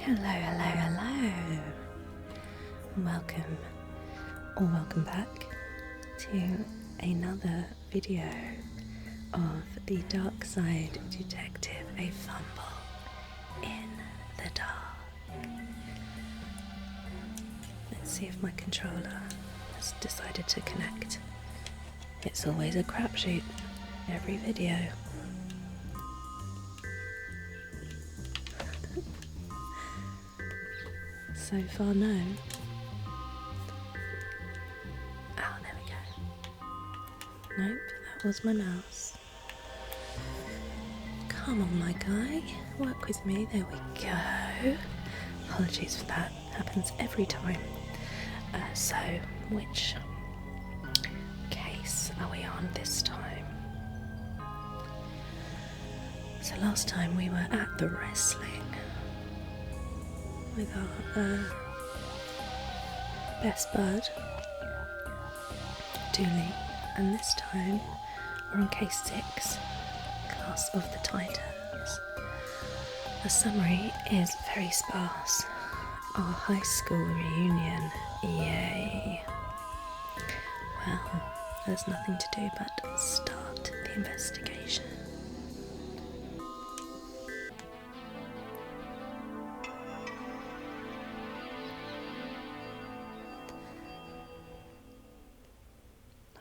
Hello, hello, hello. Welcome or welcome back to another video of the Darkside Detective, a fumble in the dark. Let's see if my controller has decided to connect. It's always a crapshoot, every video. So far, no. Oh, there we go. Nope, that was my mouse. Come on, my guy. Work with me. There we go. Apologies for that. Happens every time. So, which case are we on this time? So last time we were at the wrestling with our best bud, Dooley, and this time we're on case 6, Class of the Titans. The summary is very sparse. Our high school reunion, yay. Well, there's nothing to do but start the investigation.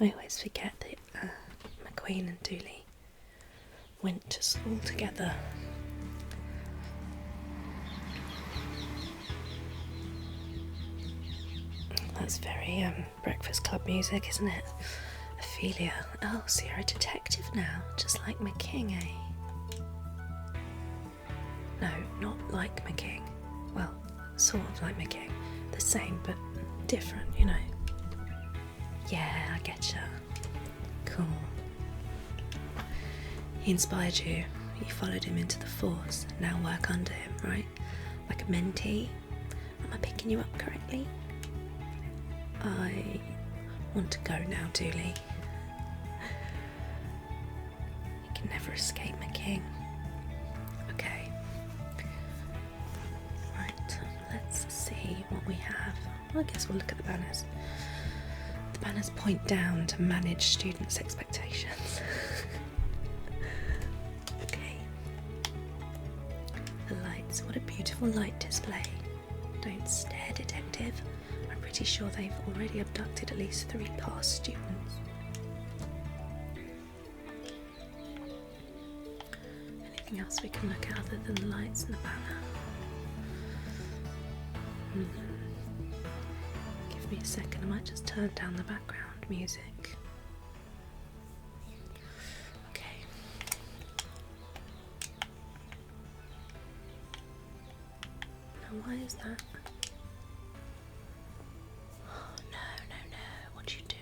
I always forget that McQueen and Dooley went to school together. That's very Breakfast Club music, isn't it? Ophelia. Oh, so you're a detective now, just like McKing, eh? No, not like McKing. Well, sort of like McKing. The same, but different, you know. Yeah, I getcha. Cool. He inspired you. You followed him into the force. Now work under him, right? Like a mentee. Am I picking you up correctly? I want to go now, Dooley. You can never escape McKing. Okay. Right, let's see what we have. Well, I guess we'll look at the banners. The banners point down to manage students' expectations. Okay. The lights, what a beautiful light display. Don't stare, detective. I'm pretty sure they've already abducted at least 3 past students. Anything else we can look at other than the lights and the banner? Give me a second, I might just turn down the background music. Okay. Now why is that? Oh no, what are you doing?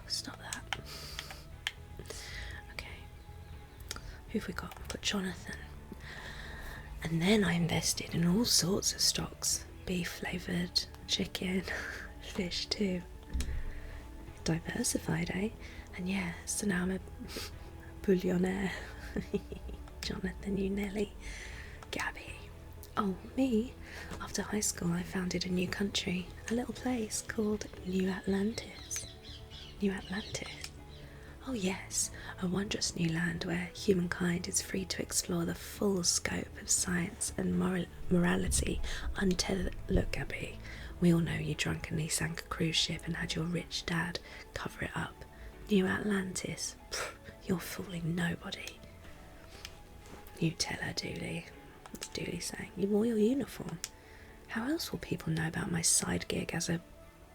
Stop that. Okay. Who've we got? We've got Jonathan. And then I invested in all sorts of stocks. Beef flavoured, chicken, fish too. Diversified, eh? And yeah, so now I'm a billionaire. Jonathan, you Nelly. Gabby. Oh, me? After high school I founded a new country. A little place called New Atlantis. New Atlantis? Oh yes, a wondrous new land where humankind is free to explore the full scope of science and morality untethered. Look, Abby, we all know you drunkenly sank a cruise ship and had your rich dad cover it up. New Atlantis? Pfft, you're fooling nobody. You tell her, Dooley. What's Dooley saying? You wore your uniform. How else will people know about my side gig as a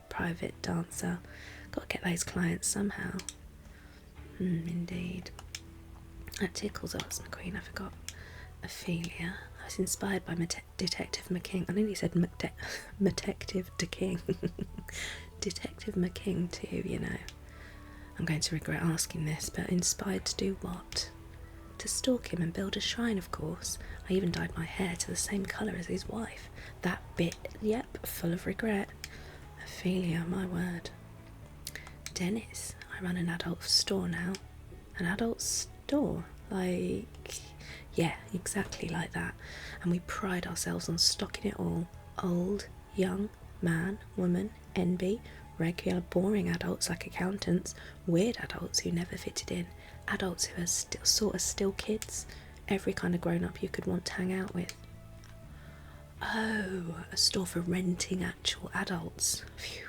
private dancer? Got to get those clients somehow. Indeed. That tickles us, McQueen. I forgot. Ophelia. I was inspired by Detective McKing. I nearly said Detective DeKing. Detective McKing too, you know. I'm going to regret asking this, but inspired to do what? to stalk him and build a shrine, of course. I even dyed my hair to the same colour as his wife. That bit, yep, full of regret. Ophelia, my word. Dennis, I run an adult store now. An adult store? Like... yeah, exactly like that. And we pride ourselves on stocking it all. Old, young, man, woman, NB, regular boring adults like accountants, weird adults who never fitted in, adults who are still kids, every kind of grown-up you could want to hang out with. Oh, a store for renting actual adults. Phew.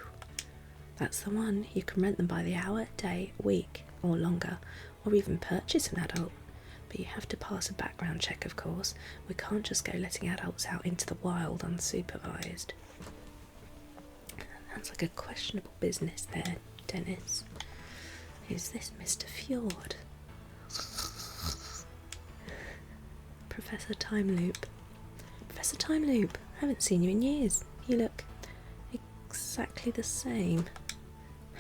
That's the one. You can rent them by the hour, day, week, or longer, or even purchase an adult. But you have to pass a background check, of course. We can't just go letting adults out into the wild unsupervised. Sounds like a questionable business there, Dennis. Is this Mr. Fjord? Professor Time Loop. Professor Time Loop, I haven't seen you in years. You look exactly the same.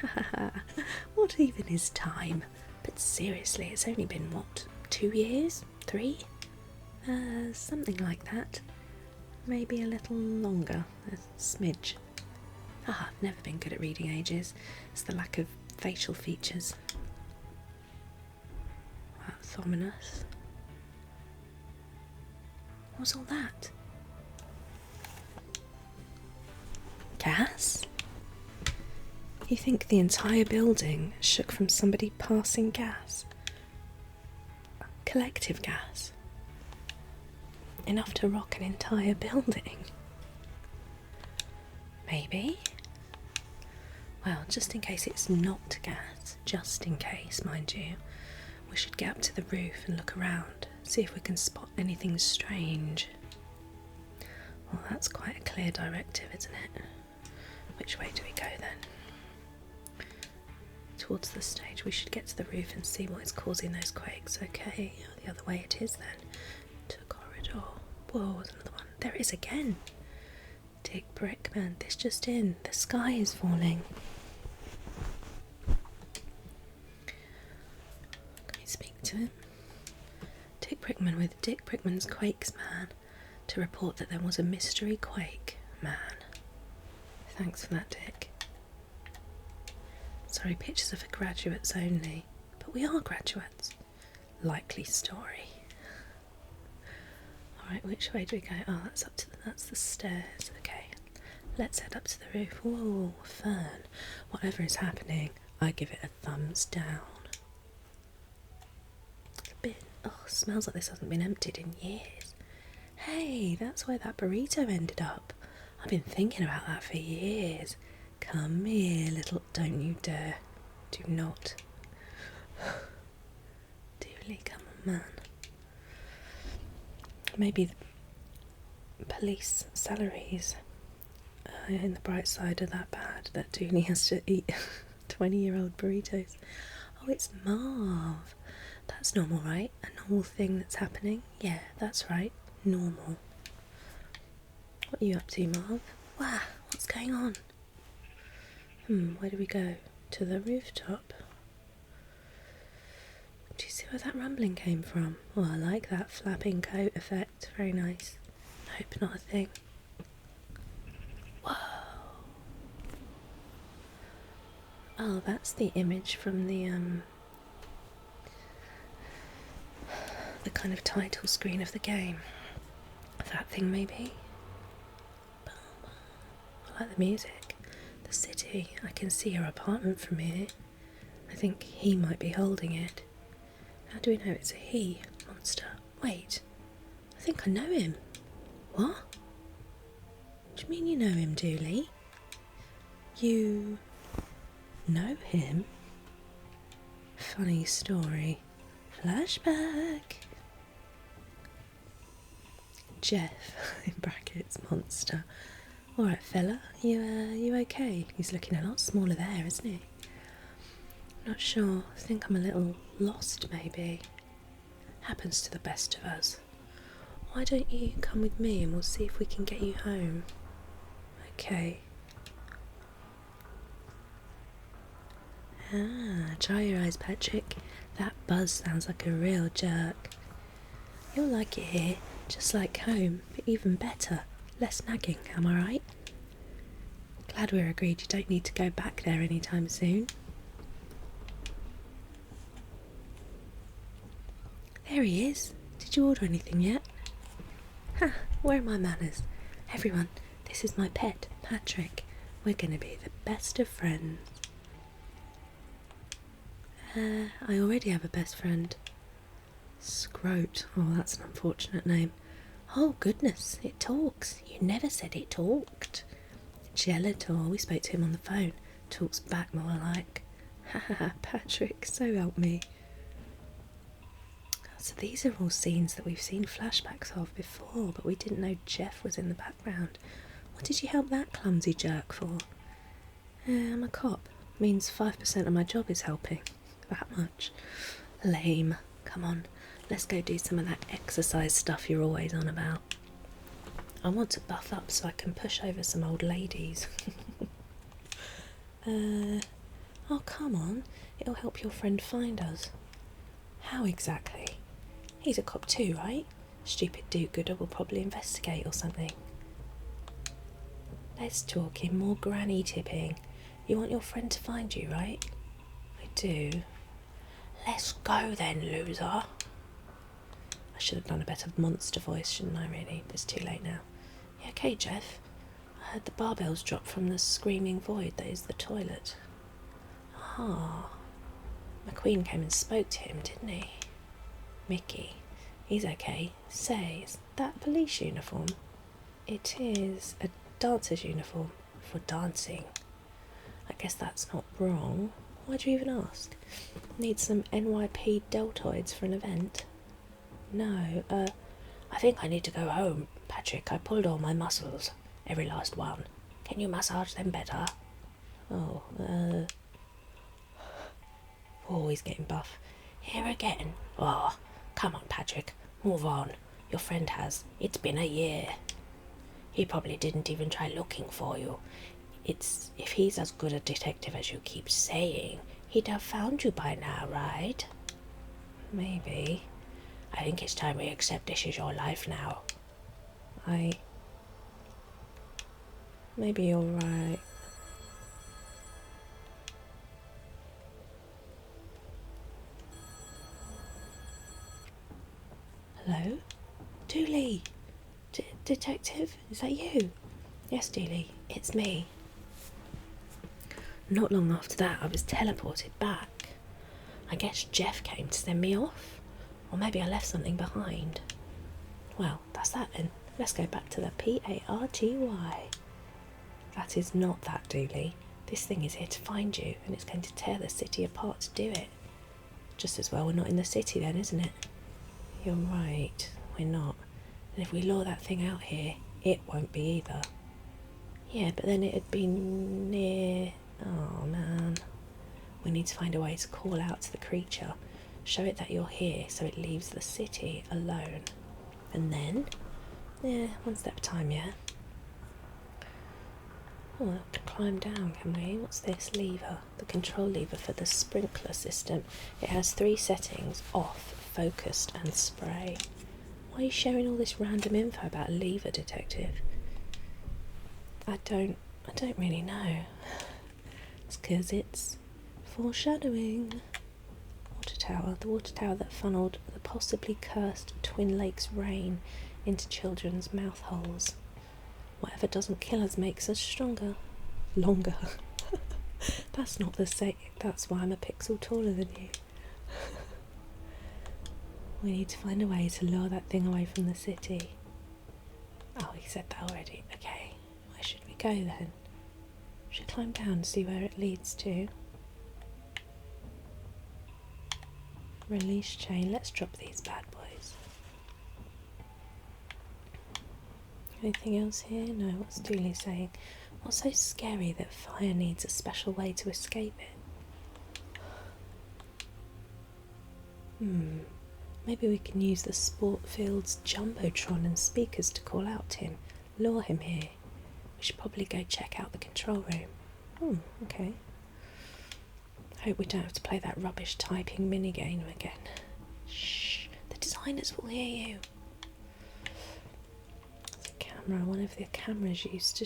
Ha ha ha. What even is time? But seriously, it's only been, what, 2 years? 3? Something like that. Maybe a little longer. A smidge. I've never been good at reading ages. It's the lack of facial features. That's ominous. What's all that? Gas? You think the entire building shook from somebody passing gas? Collective gas? Enough to rock an entire building? Maybe? Well, just in case it's not gas, just in case, mind you, we should get up to the roof and look around, see if we can spot anything strange. Well, that's quite a clear directive, isn't it? Which way do we go then? Towards the stage. We should get to the roof and see what is causing those quakes. Okay, the other way it is then. To the corridor. Whoa, there's another one. There it is again. Dick Brickman, this just in. The sky is falling. Can we speak to him? Dick Brickman with Dick Brickman's Quakes Man to report that there was a mystery quake man. Thanks for that, Dick. Sorry, pictures are for graduates only. But we are graduates. Likely story. Alright, which way do we go? Oh, that's the stairs. Okay. Let's head up to the roof. Whoa, Fern. Whatever is happening, I give it a thumbs down. It's a bit... oh, smells like this hasn't been emptied in years. Hey, that's where that burrito ended up. I've been thinking about that for years. Come here, little... don't you dare. Do not. Dooley, come on, man. Maybe the police salaries in the bright side are that bad that Dooley has to eat 20-year-old burritos. Oh, it's Marv. That's normal, right? A normal thing that's happening? Yeah, that's right. Normal. What are you up to, Marv? Wow, what's going on? Where do we go? To the rooftop? Do you see where that rumbling came from? Oh, I like that flapping coat effect. Very nice. Nope, not a thing. Whoa. Oh, that's the image from the kind of title screen of the game. That thing, maybe? I like the music. The city. I can see her apartment from here. I think he might be holding it. How do we know it's a he, monster? Wait. I think I know him. What? Do you mean you know him, Dooley? You know him? Funny story. Flashback. Jeff, in brackets, monster. Alright, fella, you okay? He's looking a lot smaller there, isn't he? Not sure. I think I'm a little lost, maybe. Happens to the best of us. Why don't you come with me and we'll see if we can get you home? Okay. Ah, dry your eyes, Patrick. That buzz sounds like a real jerk. You'll like it here, just like home, but even better. Less nagging, am I right? Glad we're agreed you don't need to go back there anytime soon. There he is. Did you order anything yet? Ha! Where are my manners? Everyone, this is my pet, Patrick. We're going to be the best of friends. I already have a best friend. Scrote. Oh, that's an unfortunate name. Oh, goodness, it talks. You never said it talked. Gelator, we spoke to him on the phone. Talks back more like. Haha, Patrick, so help me. So these are all scenes that we've seen flashbacks of before, but we didn't know Jeff was in the background. What did you help that clumsy jerk for? I'm a cop. Means 5% of my job is helping. That much. Lame. Come on, let's go do some of that exercise stuff you're always on about. I want to buff up so I can push over some old ladies. Oh, come on. It'll help your friend find us. How exactly? He's a cop too, right? Stupid do-gooder will probably investigate or something. Let's talk in more granny tipping. You want your friend to find you, right? I do. Let's go then, loser. I should have done a better monster voice, shouldn't I, really? But it's too late now. You okay, Jeff? I heard the barbells drop from the screaming void that is the toilet. Ah. McQueen came and spoke to him, didn't he? Mickey. He's okay. Say, is that a police uniform? It is a dancer's uniform for dancing. I guess that's not wrong. Why'd you even ask? Need some NYP deltoids for an event? No, I think I need to go home, Patrick. I pulled all my muscles. Every last one. Can you massage them better? Oh, he's getting buff. Here again? Oh, come on, Patrick. Move on. Your friend has. It's been a year. He probably didn't even try looking for you. If he's as good a detective as you keep saying, he'd have found you by now, right? Maybe. I think it's time we accept this is your life now. Maybe you're right. Hello? Dooley! Detective? Is that you? Yes, Dooley, it's me. Not long after that, I was teleported back. I guess Jeff came to send me off. Or maybe I left something behind. Well, that's that then. Let's go back to the P-A-R-T-Y. That is not that, Dooley. This thing is here to find you, and it's going to tear the city apart to do it. Just as well we're not in the city then, isn't it? You're right, we're not. And if we lure that thing out here, it won't be either. Yeah, but then it'd be near... Oh, man. We need to find a way to call out to the creature. Show it that you're here so it leaves the city alone. And then? Yeah, one step at a time, yeah? Oh, I can climb down, can we? What's this lever? The control lever for the sprinkler system. It has 3 settings: off, focused and spray. Why are you sharing all this random info about a lever, detective? I don't really know. It's 'cause it's foreshadowing. Water tower. The water tower that funneled the possibly cursed Twin Lakes rain into children's mouth holes. Whatever doesn't kill us makes us stronger. Longer. That's not the same. That's why I'm a pixel taller than you. We need to find a way to lure that thing away from the city. Oh, he said that already. Okay, where should we go then? Should climb down and see where it leads to. Release chain. Let's drop these bad boys. Anything else here? No, what's Dooley saying? What's so scary that fire needs a special way to escape it? Maybe we can use the sport field's jumbotron and speakers to call out to him, lure him here. We should probably go check out the control room. Okay. Hope we don't have to play that rubbish typing minigame again. Shh, the The designers will hear you. There's a camera. One of the cameras used to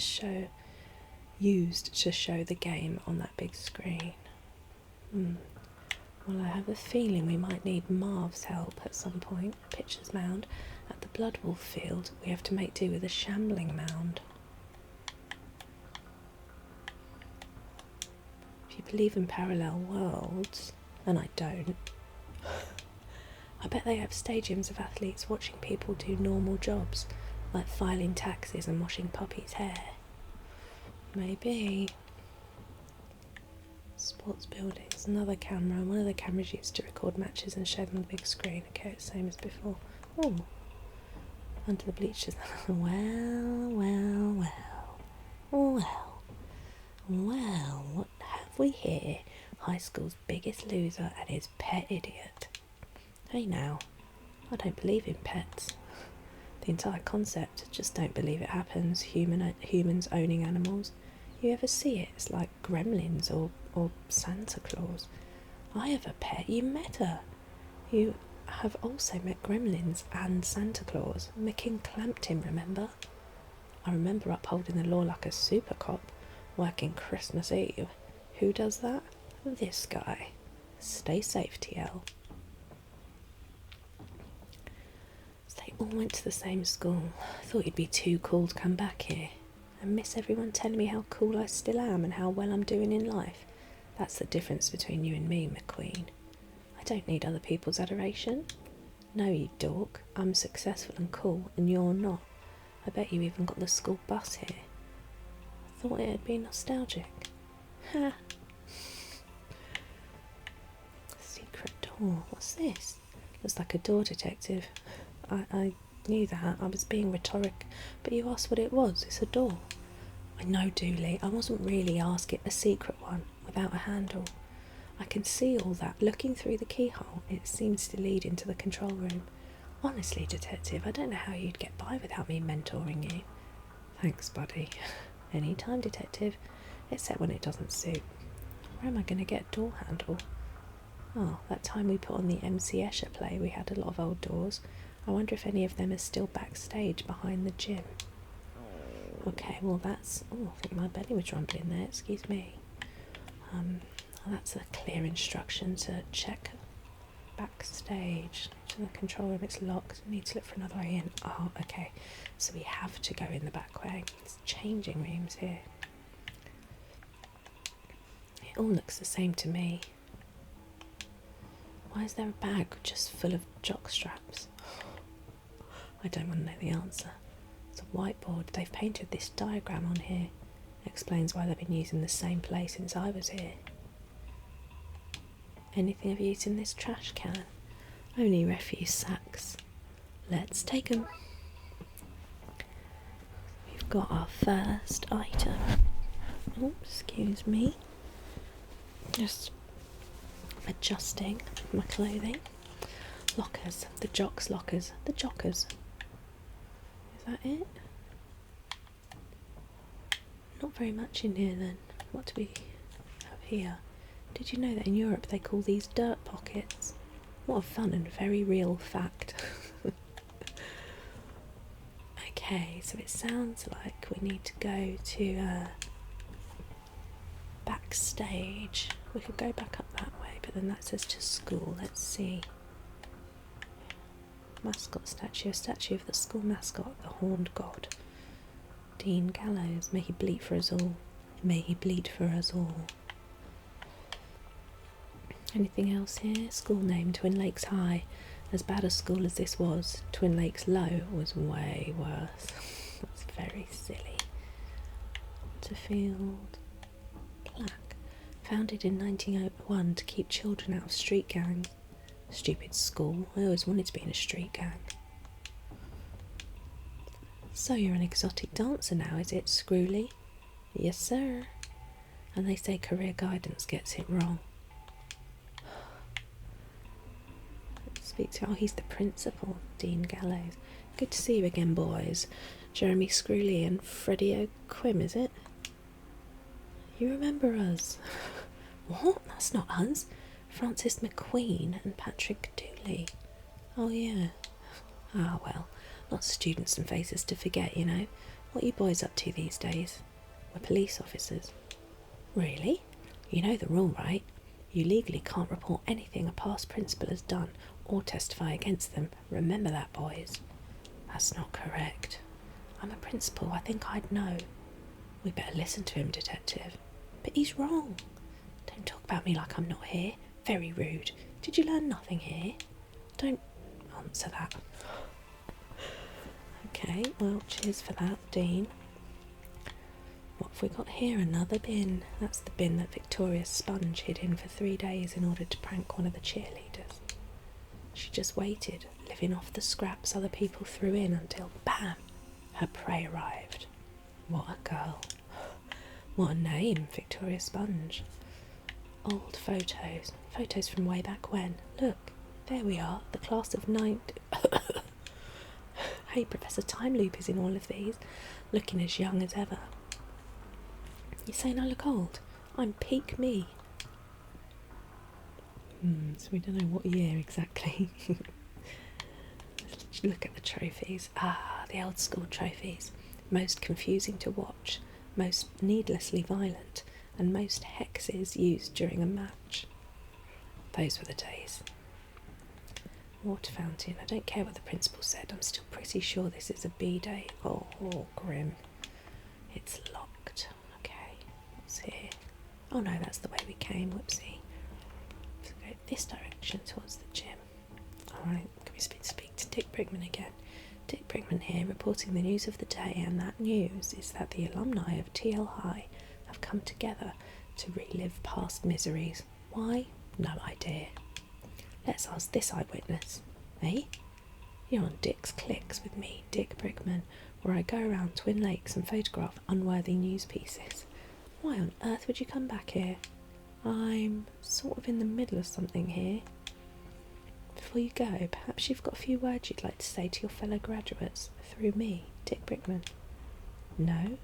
show the game on that big screen. Well, I have a feeling we might need Marv's help at some point. Pitcher's mound. At the Blood Wolf field, we have to make do with a shambling mound. If you believe in parallel worlds, and I don't, I bet they have stadiums of athletes watching people do normal jobs, like filing taxes and washing puppies' hair. Maybe. Sports buildings, another camera. One of the cameras used to record matches and show them on the big screen. Okay, it's the same as before. Oh, under the bleachers. Well. What have we here? High school's biggest loser and his pet idiot. Hey now, I don't believe in pets. The entire concept, just don't believe it happens. Humans owning animals. You ever see it? It's like Gremlins or Santa Claus. I have a pet. You met her. You have also met Gremlins and Santa Claus. McKin clamped him, remember? I remember upholding the law like a super cop, working Christmas Eve. Who does that? This guy. Stay safe, TL. So they all went to the same school. Thought you'd be too cool to come back here. I miss everyone telling me how cool I still am and how well I'm doing in life. That's the difference between you and me, McQueen. I don't need other people's adoration. No, you dork. I'm successful and cool, and you're not. I bet you even got the school bus here. I thought it'd be nostalgic. Ha! Secret door. What's this? Looks like a door, Detective. I knew that. I was being rhetoric, but you asked what it was. It's a door. I know, Dooley. I wasn't really asking. A secret one, without a handle. I can see all that. Looking through the keyhole, it seems to lead into the control room. Honestly, Detective, I don't know how you'd get by without me mentoring you. Thanks, buddy. Any time, Detective, except when it doesn't suit. Where am I going to get a door handle? Oh, that time we put on the MC Escher play, we had a lot of old doors. I wonder if any of them are still backstage behind the gym. Okay, well that's... Oh, I think my belly was rumbling there, excuse me. That's a clear instruction to check backstage to the control room. It's locked. We need to look for another way in. Oh, okay. So we have to go in the back way. It's changing rooms here. It all looks the same to me. Why is there a bag just full of jock straps? I don't want to know the answer. It's a whiteboard. They've painted this diagram on here. Explains why they've been using the same place since I was here. Anything of use in this trash can? Only refuse sacks. Let's take them. We've got our first item. Oh, excuse me. Just adjusting my clothing. Lockers. The jocks' lockers. The jockers. Is that it? Not very much in here then. What do we have here? Did you know that in Europe they call these dirt pockets? What a fun and very real fact. Okay, so it sounds like we need to go to backstage. We could go back up that way, but then that says to school. Let's see. Mascot statue. A statue of the school mascot, the Horned God. Dean Gallows. May he bleed for us all. May he bleed for us all. Anything else here? School name, Twin Lakes High. As bad a school as this was, Twin Lakes Low was way worse. That's very silly. Waterfield. Plaque. Founded in 1901 to keep children out of street gangs. Stupid school. I always wanted to be in a street gang. So you're an exotic dancer now, is it, Screwly? Yes, sir. And they say career guidance gets it wrong. Speak to... Oh, he's the principal, Dean Gallows. Good to see you again, boys. Jeremy Screwly and Freddie O'Quim, is it? You remember us? What? That's not us. Francis McQueen and Patrick Dooley. Oh, yeah. Ah, well, lots of students and faces to forget, you know. What are you boys up to these days? We're police officers. Really? You know the rule, right? You legally can't report anything a past principal has done or testify against them. Remember that, boys. That's not correct. I'm a principal. I think I'd know. We better listen to him, Detective. But he's wrong. Don't talk about me like I'm not here. Very rude. Did you learn nothing here? Don't answer that. Okay, well, cheers for that, Dean. What have we got here? Another bin. That's the bin that Victoria Sponge hid in for 3 days in order to prank one of the cheerleaders. She just waited, living off the scraps other people threw in until, bam, her prey arrived. What a girl. What a name, Victoria Sponge. Old photos. Photos from way back when. Look, there we are, the class of 9... Hey, Professor Time Loop is in all of these, looking as young as ever. You saying I look old? I'm peak me. So we don't know what year exactly. Let's look at the trophies. Ah, the old school trophies. Most confusing to watch, most needlessly violent, and most hexes used during a match. Those were the days. Water fountain. I don't care what the principal said. I'm still pretty sure this is a B-day. Oh, grim. It's locked. Okay, what's here? Oh no, that's the way we came. Whoopsie. Let's go this direction towards the gym. Alright, can we speak to Dick Brigman again? Dick Brigman here, reporting the news of the day, and that news is that the alumni of TL High have come together to relive past miseries. Why? No idea. Let's ask this eyewitness. Eh? You're on Dick's Clicks with me, Dick Brigman, where I go around Twin Lakes and photograph unworthy news pieces. Why on earth would you come back here? I'm sort of in the middle of something here. Before you go, perhaps you've got a few words you'd like to say to your fellow graduates, through me, Dick Brigman. No?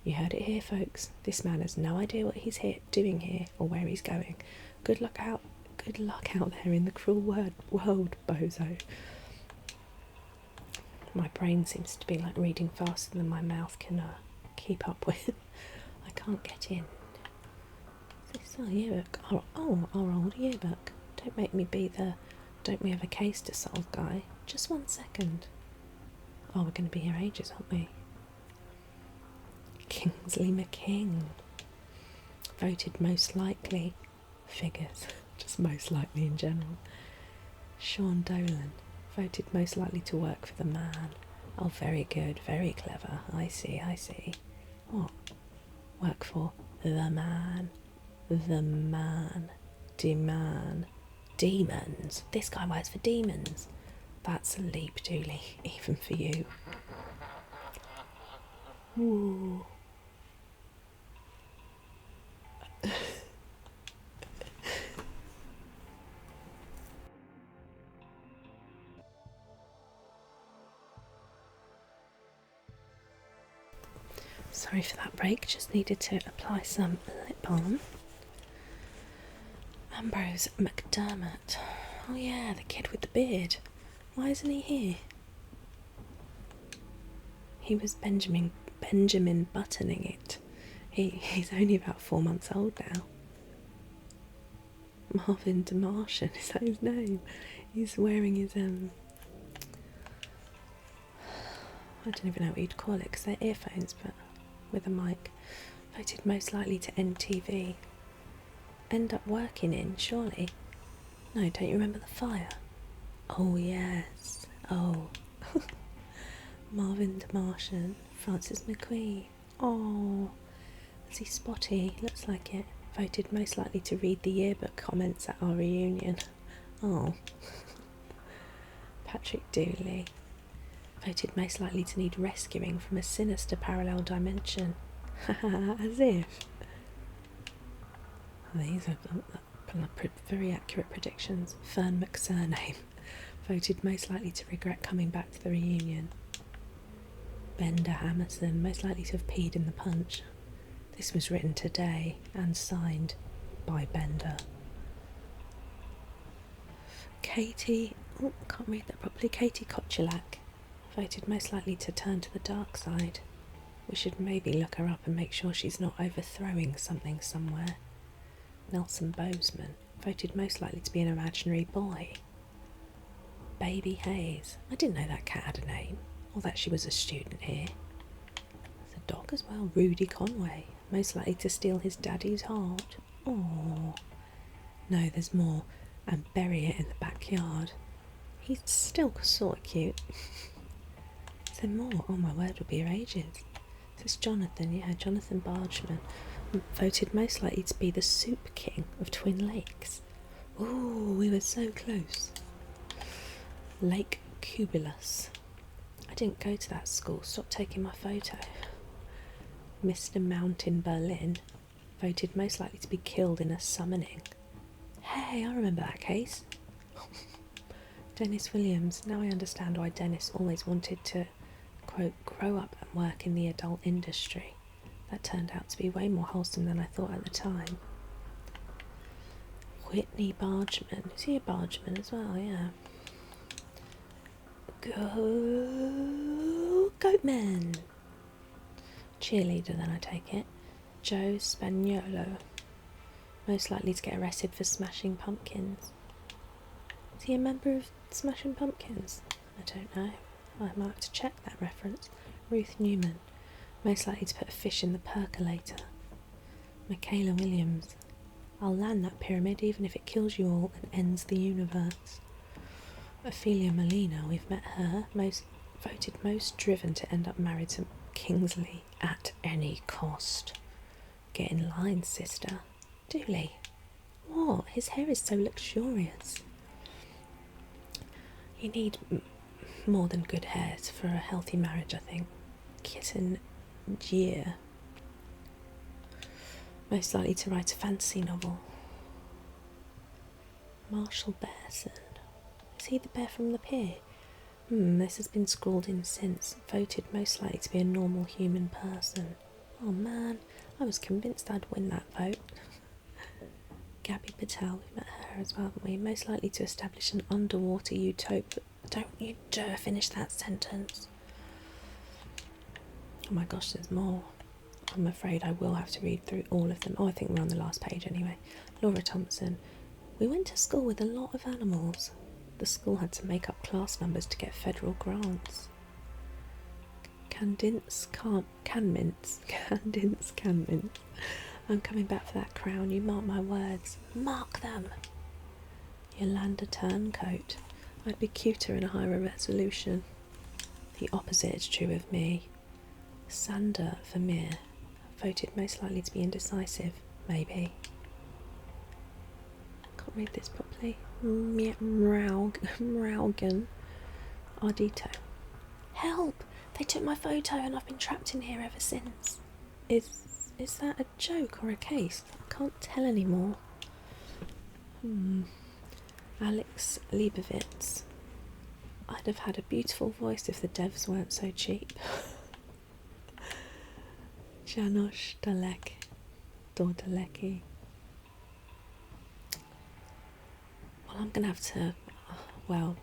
You heard it here, folks. This man has no idea what he's doing here or where he's going. Good luck out there in the cruel world, bozo. My brain seems to be like reading faster than my mouth can keep up with. I can't get in. Is this our yearbook? Our old yearbook. Don't make me be the don't we have a case to solve guy. Just 1 second. Oh, we're going to be here ages, aren't we? Kingsley McKing. Voted most likely. Figures. Just most likely in general. Sean Dolan. Voted most likely to work for the man. Oh, very good, very clever. I see. What? Work for the man. The man. Demand. Demons. This guy works for demons. That's a leap, Dooley, even for you. Ooh. Sorry for that break, just needed to apply some lip balm. Ambrose McDermott. Oh yeah, the kid with the beard. Why isn't he here? He was Benjamin buttoning it. He's only about 4 months old now. Marvin DeMartian, is that his name? He's wearing his I don't even know what you'd call it because they're earphones, but with a mic. Voted most likely to MTV. End up working in, surely. No, don't you remember the fire? Oh yes. Oh. Marvin DeMartian, Francis McQueen. Oh. Is he spotty? Looks like it. Voted most likely to read the yearbook comments at our reunion. Oh. Patrick Dooley. Voted most likely to need rescuing from a sinister parallel dimension. As if. These are very accurate predictions. Fern McSurname. Voted most likely to regret coming back to the reunion. Bender Hammerson. Most likely to have peed in the punch. This was written today and signed by Bender. Katie Oh, can't read that properly. Katie Kotulak voted most likely to turn to the dark side. We should maybe look her up and make sure she's not overthrowing something somewhere. Nelson Bozeman voted most likely to be an imaginary boy. Baby Hayes. I didn't know that cat had a name, or that she was a student here. There's a dog as well, Rudy Conway, most likely to steal his daddy's heart. Oh, no, there's more, and bury it in the backyard. He's still sort of cute. Is there more? Oh my word, will be here ages. This is Jonathan, yeah, Jonathan Bargeman, voted most likely to be the Soup King of Twin Lakes. Ooh, we were so close. Lake Cubulus. I didn't go to that school, stop taking my photo. Mr. Mountain Berlin voted most likely to be killed in a summoning. Hey, I remember that case. Dennis Williams. Now I understand why Dennis always wanted to, quote, grow up and work in the adult industry. That turned out to be way more wholesome than I thought at the time. Whitney Bargeman. Is he a bargeman as well? Yeah. Go Goatman. Cheerleader then, I take it. Joe Spaniolo. Most likely to get arrested for smashing pumpkins. Is he a member of Smashing Pumpkins? I don't know. I might have to check that reference. Ruth Newman. Most likely to put a fish in the percolator. Michaela Williams. I'll land that pyramid even if it kills you all and ends the universe. Ophelia Molina, we've met her. Voted most driven to end up married to Kingsley at any cost. Get in line, sister. Dooley. What? His hair is so luxurious. You need more than good hair for a healthy marriage, I think. Kitten Gier. Most likely to write a fantasy novel. Marshall Bearson. Is he the bear from the pier? This has been scrawled in since. Voted most likely to be a normal human person. Oh man, I was convinced I'd win that vote. Gabby Patel, we met her as well, haven't we? Most likely to establish an underwater utopia. Don't you dare finish that sentence. Oh my gosh, there's more. I'm afraid I will have to read through all of them. Oh, I think we're on the last page anyway. Laura Thompson. We went to school with a lot of animals. The school had to make up class numbers to get federal grants. Canmince. I'm coming back for that crown, you mark my words. Mark them! Yolanda Turncoat. I'd be cuter in a higher resolution. The opposite is true of me. Sander Vermeer. Voted most likely to be indecisive. Maybe. Can't read this properly. Mraugan. Ardito. Help! They took my photo and I've been trapped in here ever since. Is that a joke or a case? I can't tell anymore. Alex Leibovitz. I'd have had a beautiful voice if the devs weren't so cheap. Janosch Dordalecki. Well, I'm going to have to... Well,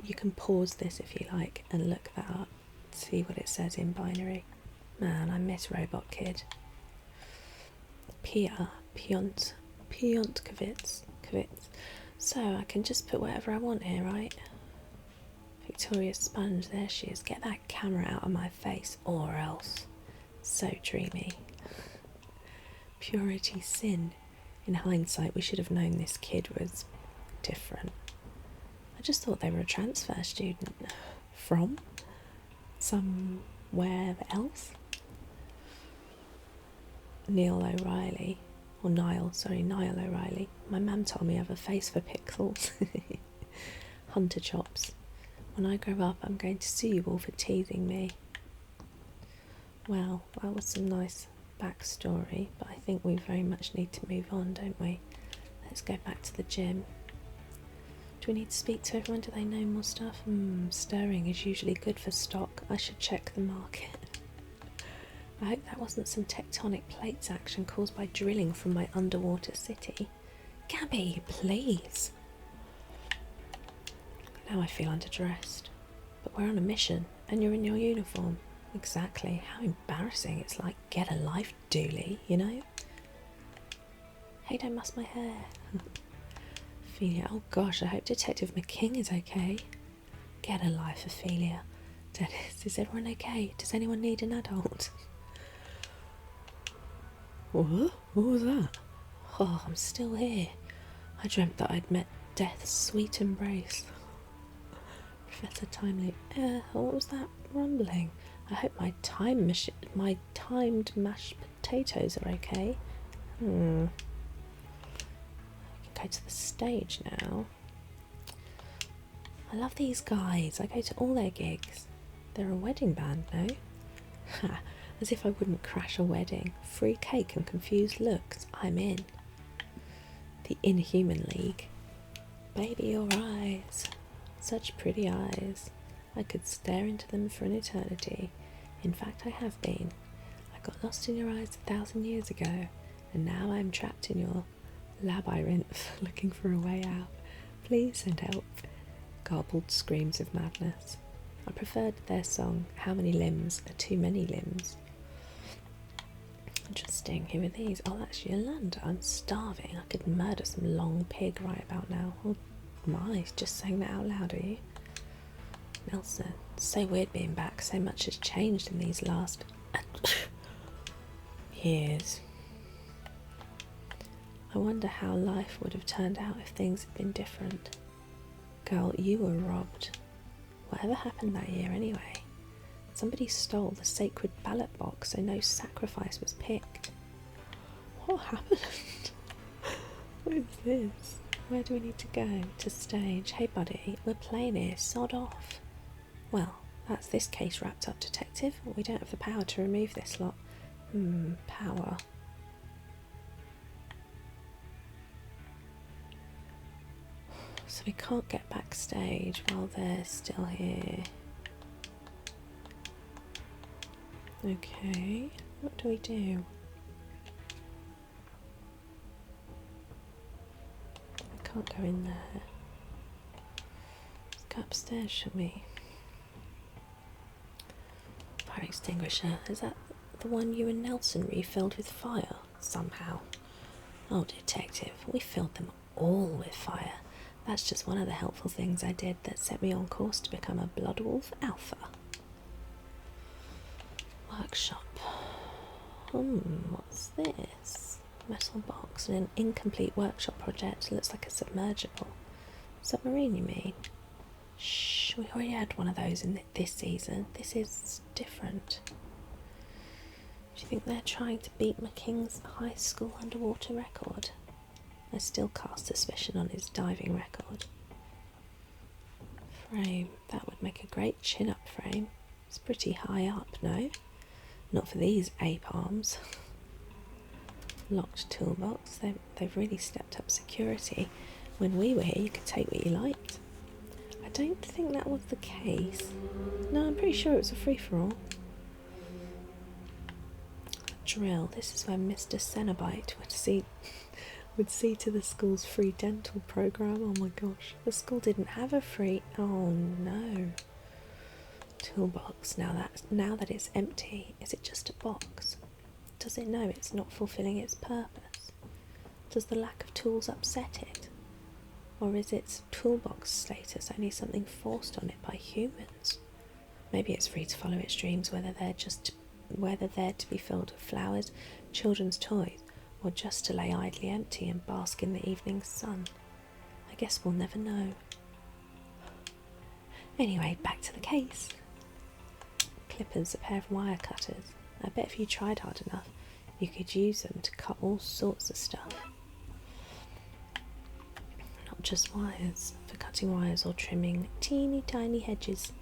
you can pause this if you like and look that up. See what it says in binary. Man, I miss Robot Kid. Pia Piontkovitz. So I can just put whatever I want here, right? Victoria Sponge, there she is. Get that camera out of my face, or else. So dreamy. Purity Sin. In hindsight, we should have known this kid was different. I just thought they were a transfer student. From? Somewhere else? Niall O'Reilly. Niall O'Reilly. My mum told me I have a face for pixels. Hunter Chops. When I grow up, I'm going to sue you all for teasing me. Well, that was some nice backstory, but I think we very much need to move on, don't we? Let's go back to the gym. Do we need to speak to everyone? Do they know more stuff? Stirring is usually good for stock. I should check the market. I hope that wasn't some tectonic plates action caused by drilling from my underwater city. Gabby, please. Now I feel underdressed. But we're on a mission, and you're in your uniform. Exactly. How embarrassing. It's like, get a life, Dooley, you know? Hey, don't muss my hair. Ophelia, oh gosh, I hope Detective McKing is okay. Get a life, Ophelia. Dennis, is everyone okay? Does anyone need an adult? What? What was that? Oh, I'm still here. I dreamt that I'd met death's sweet embrace. Professor Timely. What was that rumbling? I hope my timed mashed potatoes are okay. I can go to the stage now. I love these guys. I go to all their gigs. They're a wedding band, no? Ha! As if I wouldn't crash a wedding. Free cake and confused looks. I'm in. The Inhuman League. Baby, your eyes. Such pretty eyes. I could stare into them for an eternity. In fact, I have been. I got lost in your eyes 1,000 years ago, and now I'm trapped in your labyrinth, looking for a way out. Please send help. Garbled screams of madness. I preferred their song, How Many Limbs Are Too Many Limbs. Interesting. Who are these? Oh, that's Yolanda. I'm starving. I could murder some long pig right about now. Oh my, just saying that out loud, are you? Nelson. It's so weird being back. So much has changed in these last years. I wonder how life would have turned out if things had been different. Girl, you were robbed. Whatever happened that year anyway? Somebody stole the sacred ballot box, so no sacrifice was picked. What happened? What is this? Where do we need to go? To stage. Hey buddy, we're playing here. Sod off. Well, that's this case wrapped up, Detective. We don't have the power to remove this lot. Power. So we can't get backstage while they're still here. Okay, what do we do? I can't go in there. Let's go upstairs, shall we? Fire extinguisher. Is that the one you and Nelson refilled with fire? Somehow. Oh, Detective, we filled them all with fire. That's just one of the helpful things I did that set me on course to become a Bloodwolf Alpha. Workshop. What's this? Metal box and an incomplete workshop project. Looks like a submergible. Submarine, you mean? Shh, we already had one of those in this season. This is different. Do you think they're trying to beat McKing's high school underwater record? I still cast suspicion on his diving record. Frame. That would make a great chin-up frame. It's pretty high up, no? Not for these ape arms. Locked toolbox. They've really stepped up security. When we were here, you could take what you liked. I don't think that was the case. No, I'm pretty sure it was a free-for-all. Drill. This is where Mr. Cenobite would see to the school's free dental program. Oh my gosh, the school didn't have a free. Oh no. Toolbox. Now that it's empty, is it just a box? Does it know it's not fulfilling its purpose? Does the lack of tools upset it? Or is its toolbox status only something forced on it by humans? Maybe it's free to follow its dreams, whether they're to be filled with flowers, children's toys, or just to lay idly empty and bask in the evening sun. I guess we'll never know. Anyway, back to the case. Clippers, a pair of wire cutters. I bet if you tried hard enough, you could use them to cut all sorts of stuff. Not just wires, for cutting wires or trimming teeny tiny hedges.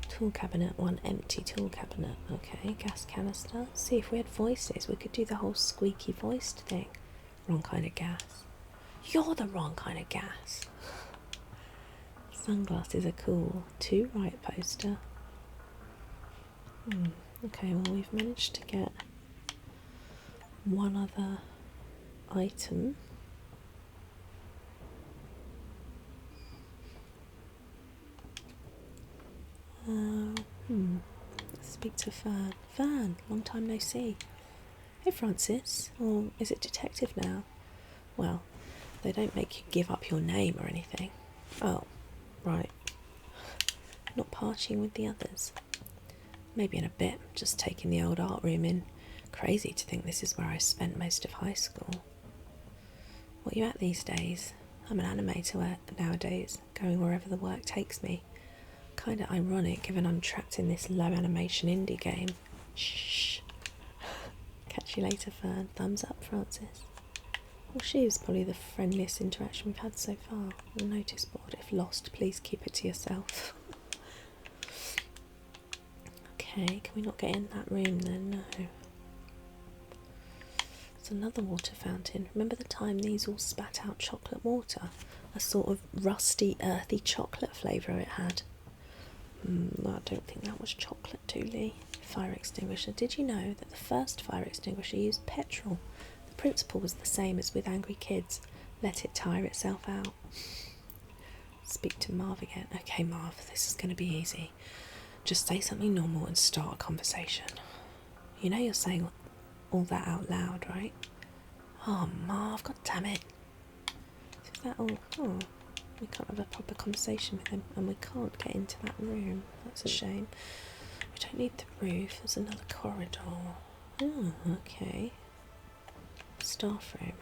Tool cabinet, one empty tool cabinet. Okay, gas canister. See, if we had voices, we could do the whole squeaky voiced thing. Wrong kind of gas. You're the wrong kind of gas. Sunglasses are cool. To right poster. Okay, well, we've managed to get one other item. Let's speak to Fern. Fern, long time no see. Hey, Francis. Or is it Detective now? Well, they don't make you give up your name or anything. Oh, right. Not partying with the others. Maybe in a bit, just taking the old art room in. Crazy to think this is where I spent most of high school. What are you at these days? I'm an animator nowadays, going wherever the work takes me. Kinda ironic given I'm trapped in this low animation indie game. Shh. Catch you later, Fern. Thumbs up, Francis. Well, she was probably the friendliest interaction we've had so far. The notice board, if lost, please keep it to yourself. Okay, can we not get in that room then? No. It's another water fountain. Remember the time these all spat out chocolate water? A sort of rusty, earthy chocolate flavour it had. I don't think that was chocolate, Dooley. Fire extinguisher. Did you know that the first fire extinguisher used petrol? The principle was the same as with angry kids. Let it tire itself out. Speak to Marv again. Okay, Marv, this is going to be easy. Just say something normal and start a conversation. You know you're saying all that out loud, right? Oh, Marv, god damn it. Is that all? Oh, we can't have a proper conversation with him, and we can't get into that room. That's a shame. We don't need the roof. There's another corridor. Oh, okay. Staff room.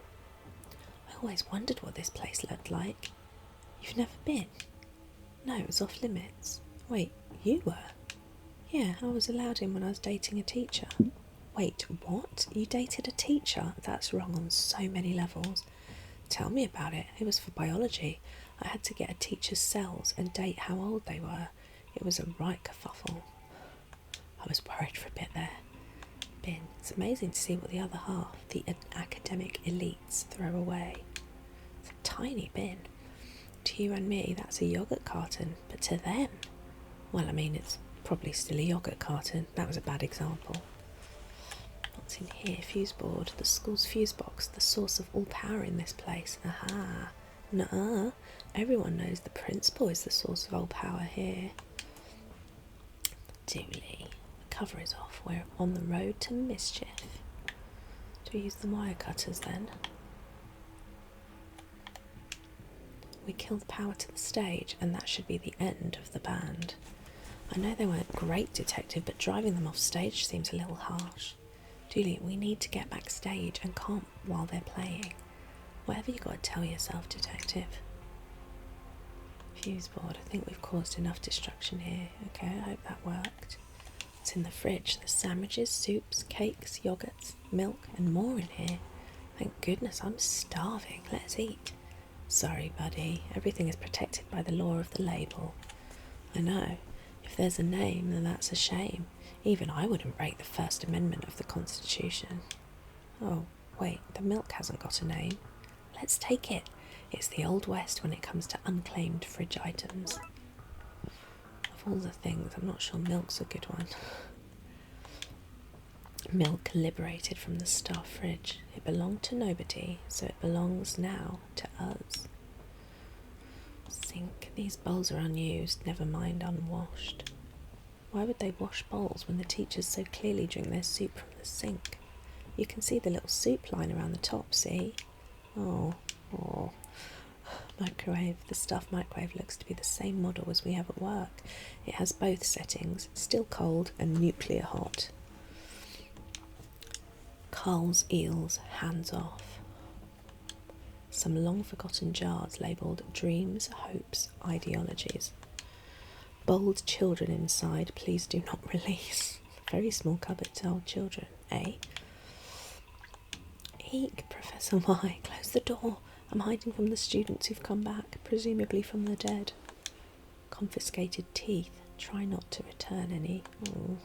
I always wondered what this place looked like. You've never been? No, it was off limits. Wait, you were? Yeah, I was allowed in when I was dating a teacher. Wait, what? You dated a teacher? That's wrong on so many levels. Tell me about it. It was for biology. I had to get a teacher's cells and date how old they were. It was a right kerfuffle. I was worried for a bit there. Bin. It's amazing to see what the other half, the academic elites, throw away. It's a tiny bin. To you and me, that's a yoghurt carton, but to them, well, I mean, it's probably still a yoghurt carton. That was a bad example. What's in here? Fuse board. The school's fuse box. The source of all power in this place. Aha. Nuh-uh. Everyone knows the principal is the source of all power here. Dooley. The cover is off. We're on the road to mischief. Do we use the wire cutters then? We kill the power to the stage, and that should be the end of the band. I know they weren't great, Detective, but driving them off stage seems a little harsh. Dooley, we need to get backstage and comp while they're playing. Whatever you got to tell yourself, Detective. Fuse board. I think we've caused enough destruction here. Okay, I hope that worked. What's in the fridge? There's sandwiches, soups, cakes, yogurts, milk, and more in here. Thank goodness, I'm starving. Let's eat. Sorry, buddy. Everything is protected by the law of the label. I know. If there's a name, then that's a shame. Even I wouldn't break the First Amendment of the Constitution. Oh, wait, the milk hasn't got a name. Let's take it. It's the Old West when it comes to unclaimed fridge items. Of all the things, I'm not sure milk's a good one. Milk liberated from the star fridge. It belonged to nobody, so it belongs now to us. Sink. These bowls are unused, never mind unwashed. Why would they wash bowls when the teachers so clearly drink their soup from the sink? You can see the little soup line around the top, see? Oh. Microwave. The stuffed microwave looks to be the same model as we have at work. It has both settings, still cold and nuclear hot. Carl's eels, hands off. Some long-forgotten jars labelled dreams, hopes, ideologies. Bold children inside, please do not release. Very small cupboard to hold children, eh? Eek, Professor Y, close the door. I'm hiding from the students who've come back, presumably from the dead. Confiscated teeth, try not to return any. Oh.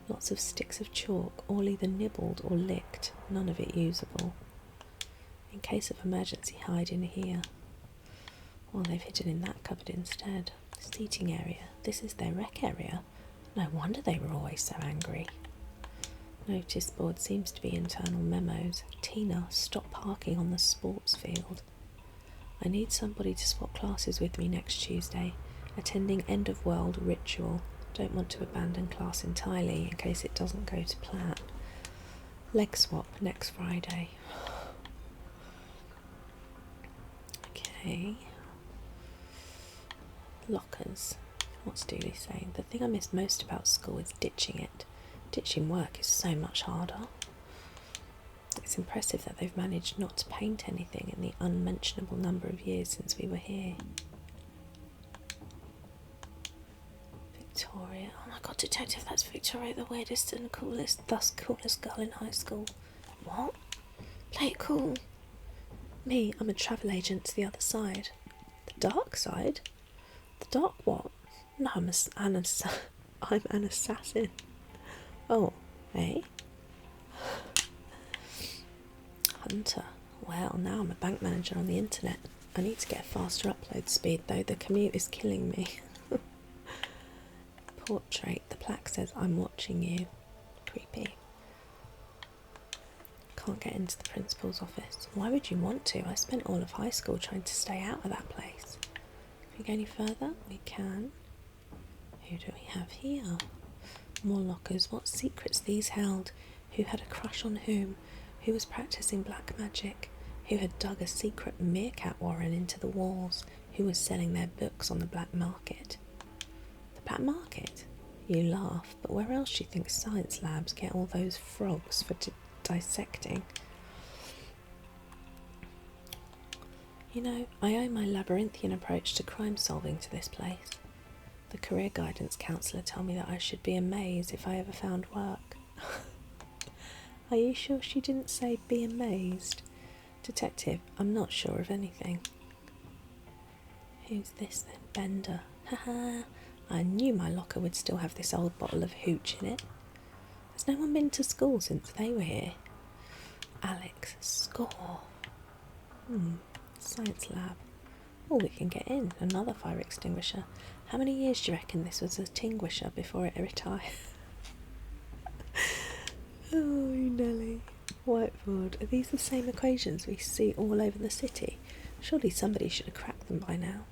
Lots of sticks of chalk, all either nibbled or licked, none of it usable. In case of emergency, hide in here. Well, they've hidden in that cupboard instead. Seating area. This is their rec area. No wonder they were always so angry. Notice board seems to be internal memos. Tina, stop parking on the sports field. I need somebody to swap classes with me next Tuesday. Attending end of world ritual. Don't want to abandon class entirely in case it doesn't go to plan. Leg swap next Friday. Okay. Lockers. What's Dooley saying? The thing I miss most about school is ditching it. Ditching work is so much harder. It's impressive that they've managed not to paint anything in the unmentionable number of years since we were here. Victoria. Oh my god, Detective, that's Victoria, the weirdest and coolest, thus coolest girl in high school. What? Play it cool. Me, I'm a travel agent to the other side. The dark side? The dark what? No, I'm an assassin. Oh, eh? Hunter. Well, now I'm a bank manager on the internet. I need to get a faster upload speed though, the commute is killing me. Portrait. The plaque says, I'm watching you. Creepy. Can't get into the principal's office. Why would you want to? I spent all of high school trying to stay out of that place. Can we go any further? We can. Who do we have here? More lockers. What secrets these held? Who had a crush on whom? Who was practicing black magic? Who had dug a secret meerkat warren into the walls? Who was selling their books on the black market? The black market? You laugh, but where else do you think science labs get all those frogs for dissecting? You know, I owe my labyrinthian approach to crime solving to this place. The career guidance counsellor told me that I should be amazed if I ever found work. Are you sure she didn't say be amazed? Detective, I'm not sure of anything. Who's this then? Bender. Haha, I knew my locker would still have this old bottle of hooch in it. Has no one been to school since they were here? Alex, score. Science lab. Oh, we can get in. Another fire extinguisher. How many years do you reckon this was a tinguisher before it retired? Oh, Nelly. Whiteboard. Are these the same equations we see all over the city? Surely somebody should have cracked them by now.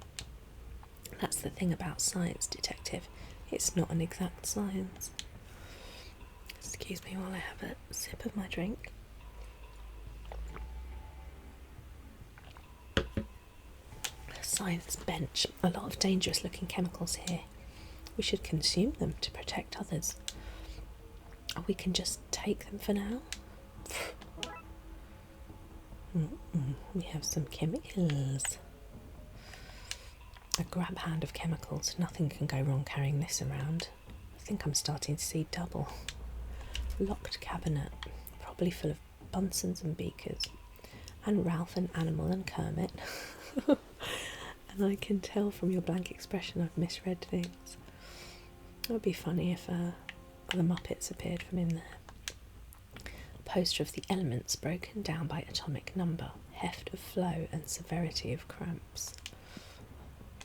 That's the thing about science, Detective. It's not an exact science. Excuse me while I have a sip of my drink. Science bench. A lot of dangerous looking chemicals here. We should consume them to protect others. Or we can just take them for now. We have some chemicals. A grab hand of chemicals. Nothing can go wrong carrying this around. I think I'm starting to see double. Locked cabinet. Probably full of Bunsen's and beakers. And Ralph and Animal and Kermit. And I can tell from your blank expression I've misread things. It would be funny if the Muppets appeared from in there. Poster of the elements broken down by atomic number, heft of flow and severity of cramps.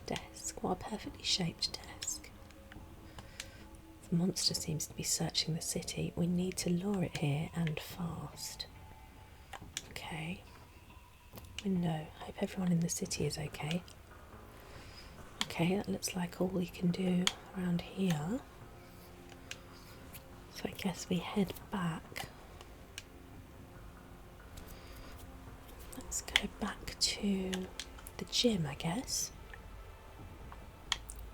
Desk. What a perfectly shaped desk. The monster seems to be searching the city. We need to lure it here and fast. Okay. Window. Hope everyone in the city is okay. Okay, that looks like all we can do around here. So I guess we head back. Let's go back to the gym, I guess.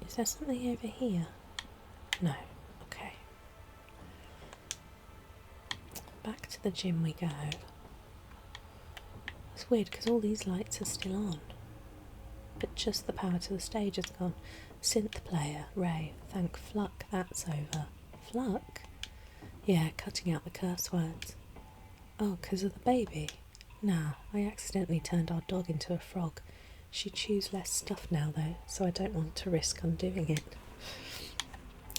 Is there something over here? No. Okay. Back to the gym we go. It's weird because all these lights are still on. But just the power to the stage has gone. Synth player, Ray, thank Fluck, that's over. Fluck? Yeah, cutting out the curse words. Oh, 'cause of the baby? Nah, I accidentally turned our dog into a frog. She chews less stuff now though, so I don't want to risk undoing it.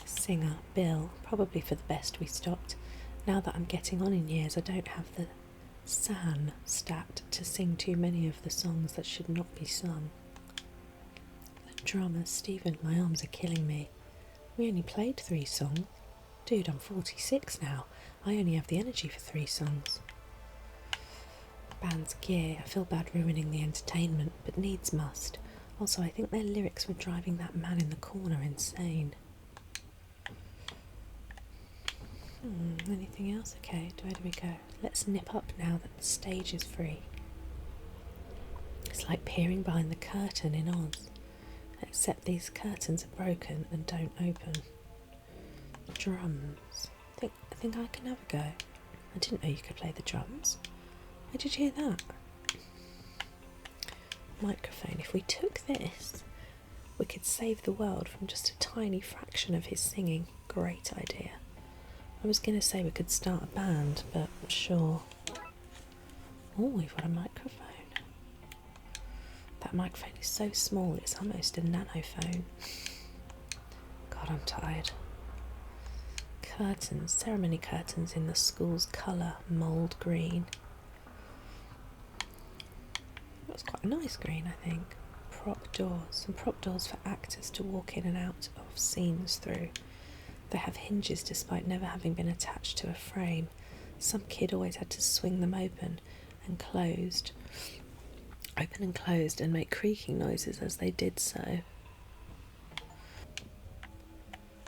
Singer, Bill, probably for the best we stopped. Now that I'm getting on in years, I don't have the san stat to sing too many of the songs that should not be sung. Drummer, Stephen, my arms are killing me. We only played 3 songs. Dude, I'm 46 now. I only have the energy for 3 songs. Band's gear. I feel bad ruining the entertainment, but needs must. Also, I think their lyrics were driving that man in the corner insane. Anything else? Okay, where do we go? Let's nip up now that the stage is free. It's like peering behind the curtain in Oz, except these curtains are broken and don't open. Drums. I think I can have a go. I didn't know you could play the drums. Where did you hear that? Microphone. If we took this, we could save the world from just a tiny fraction of his singing. Great idea. I was going to say we could start a band, but sure. Oh, we've got a microphone. That microphone is so small it's almost a nanophone. God, I'm tired. Curtains, ceremony curtains in the school's colour, mould green. That's quite a nice green, I think. Prop doors, some prop doors for actors to walk in and out of scenes through. They have hinges despite never having been attached to a frame. Some kid always had to swing them open and closed, and make creaking noises as they did so.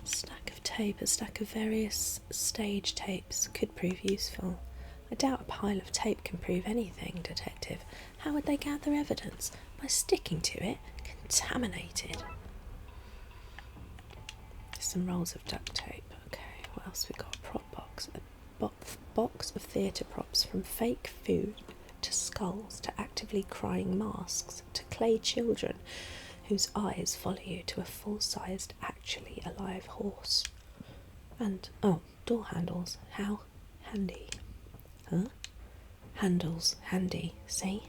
Stack of tape, a stack of various stage tapes could prove useful. I doubt a pile of tape can prove anything, Detective. How would they gather evidence? By sticking to it, contaminated. Some rolls of duct tape. Okay, what else we got? A prop box. A box of theatre props, from fake food to skulls to actively crying masks to clay children whose eyes follow you to a full-sized, actually alive horse. And, door handles. How handy. Huh? Handles, handy. See?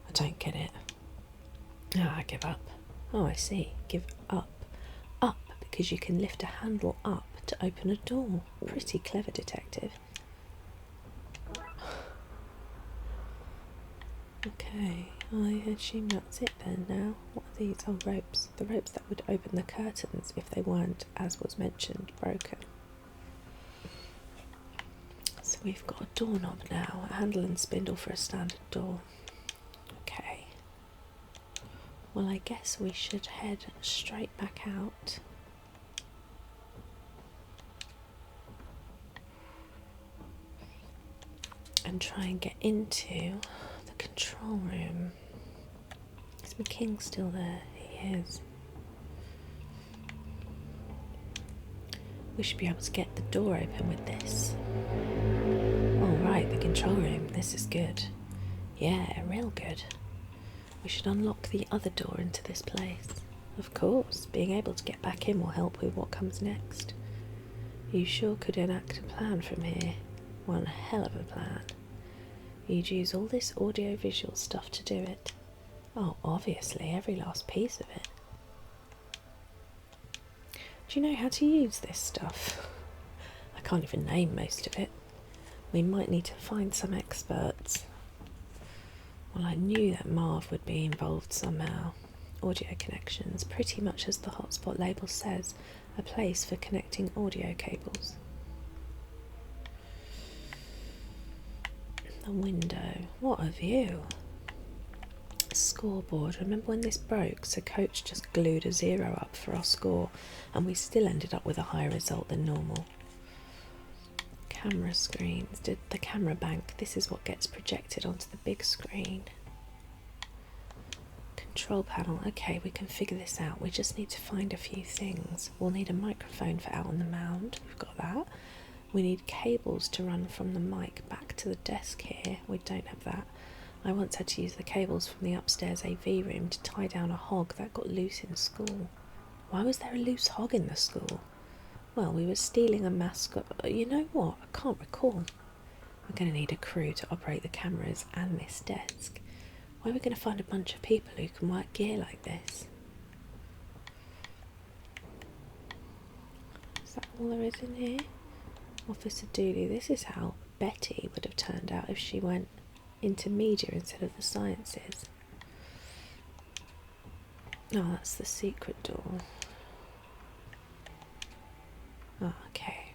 I don't get it. I give up. Oh, I see. Give up. Up, because you can lift a handle up to open a door. Pretty clever, Detective. Okay, I assume that's it then now. What are these? Oh, ropes. The ropes that would open the curtains if they weren't, as was mentioned, broken. So we've got a doorknob now, a handle and spindle for a standard door. Okay. Well, I guess we should head straight back out. And try and get into the control room. Is McKing still there? He is. We should be able to get the door open with this. All right, the control room. This is good. Yeah, real good. We should unlock the other door into this place. Of course, being able to get back in will help with what comes next. You sure could enact a plan from here. One hell of a plan. You'd use all this audio-visual stuff to do it. Oh, obviously, every last piece of it. Do you know how to use this stuff? I can't even name most of it. We might need to find some experts. Well, I knew that Marv would be involved somehow. Audio connections, pretty much as the hotspot label says, a place for connecting audio cables. The window. What a view. Scoreboard. Remember when this broke, so Coach just glued a 0 up for our score, and we still ended up with a higher result than normal. Camera screens. Did the camera bank. This is what gets projected onto the big screen. Control panel. Okay, we can figure this out. We just need to find a few things. We'll need a microphone for out on the mound. We've got that. We need cables to run from the mic back to the desk here. We don't have that. I once had to use the cables from the upstairs AV room to tie down a hog that got loose in school. Why was there a loose hog in the school? Well, we were stealing a mascot. You know what? I can't recall. We're going to need a crew to operate the cameras and this desk. Where are we going to find a bunch of people who can work gear like this? Is that all there is in here? Officer Dooley. This is how Betty would have turned out if she went into media instead of the sciences. Oh, that's the secret door. Oh, okay.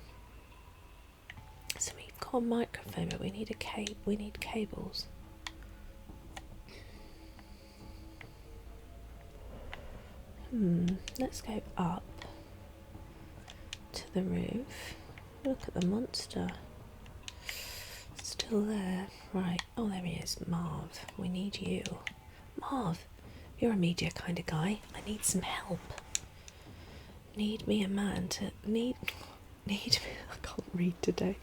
So we've got a microphone, but we need we need cables. Let's go up to the roof. Look at the monster. Still there. Right. Oh, there he is. Marv, we need you. Marv, you're a media kind of guy. I need some help. Need me a man to... Need me... I can't read today.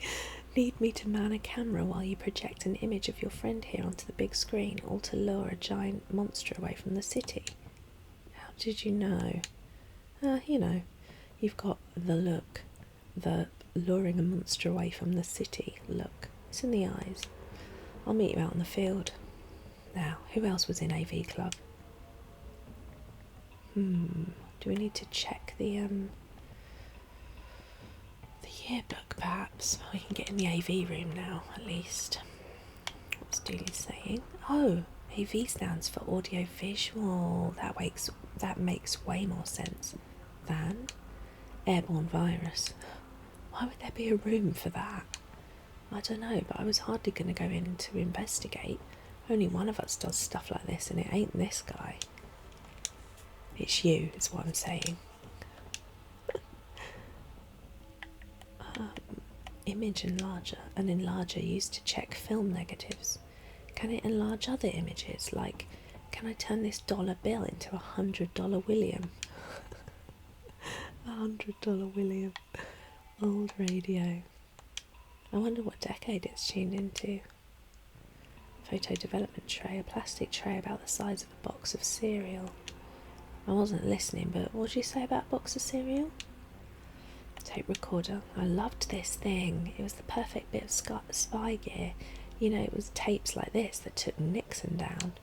Need me to man a camera while you project an image of your friend here onto the big screen, all to lure a giant monster away from the city. How did you know? You know, you've got the look. The luring a monster away from the city look. It's in the eyes. I'll meet you out in the field. Now, who else was in AV Club? Do we need to check the yearbook, perhaps? We can get in the AV room now, at least. What's Dooley saying? Oh, AV stands for audio visual. That makes way more sense than airborne virus. Why would there be a room for that? I don't know, but I was hardly going to go in to investigate. Only one of us does stuff like this, and it ain't this guy. It's you, is what I'm saying. Image enlarger. An enlarger used to check film negatives. Can it enlarge other images? Like, can I turn this dollar bill into $100 William? $100 William. Old radio. I wonder what decade it's tuned into. Photo development tray. A plastic tray about the size of a box of cereal. I wasn't listening, but what did you say about a box of cereal? Tape recorder. I loved this thing. It was the perfect bit of spy gear. You know, it was tapes like this that took Nixon down.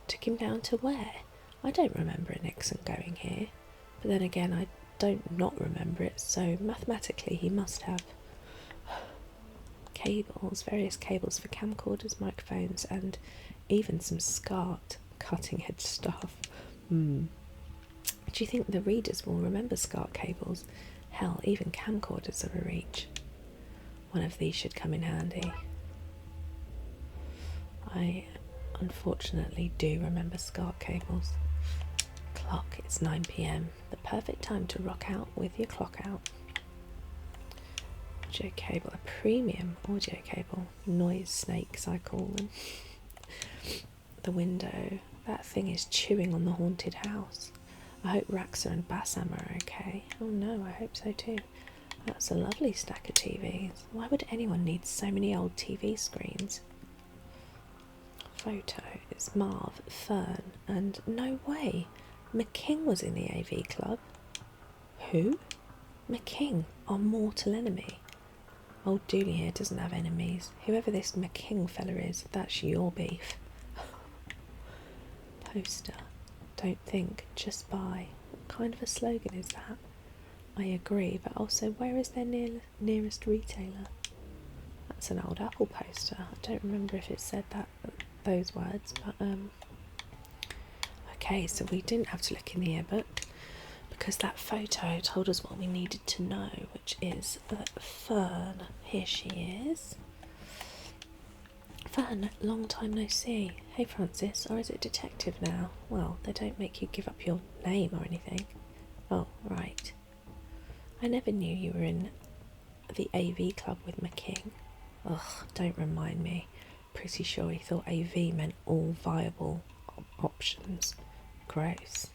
Took him down to where? I don't remember a Nixon going here. But then again, I don't not remember it, so mathematically he must have. Cables, various cables for camcorders, microphones, and even some SCART cutting edge stuff. Do you think the readers will remember SCART cables? Hell, even camcorders are a reach. One of these should come in handy. I unfortunately do remember SCART cables. Clock, it's 9 PM. The perfect time to rock out with your clock out. Audio cable, a premium audio cable. Noise snakes, I call them. The window. That thing is chewing on the haunted house. I hope Raxa and Bassam are okay. Oh no, I hope so too. That's a lovely stack of TVs. Why would anyone need so many old TV screens? Photo. It's Marv, Fern, and no way. McKing was in the AV Club. Who? McKing, our mortal enemy. Old Dooley here doesn't have enemies. Whoever this McKing fella is, that's your beef. Poster. Don't think, just buy. What kind of a slogan is that? I agree, but also where is their nearest retailer? That's an old Apple poster. I don't remember if it said those words, but okay, so we didn't have to look in the yearbook because that photo told us what we needed to know, which is that Fern, here she is. Fern, long time no see. Hey Francis, or is it Detective now? Well, they don't make you give up your name or anything. Oh, right. I never knew you were in the AV Club with McKing. Ugh, don't remind me. Pretty sure he thought AV meant all viable options. Gross.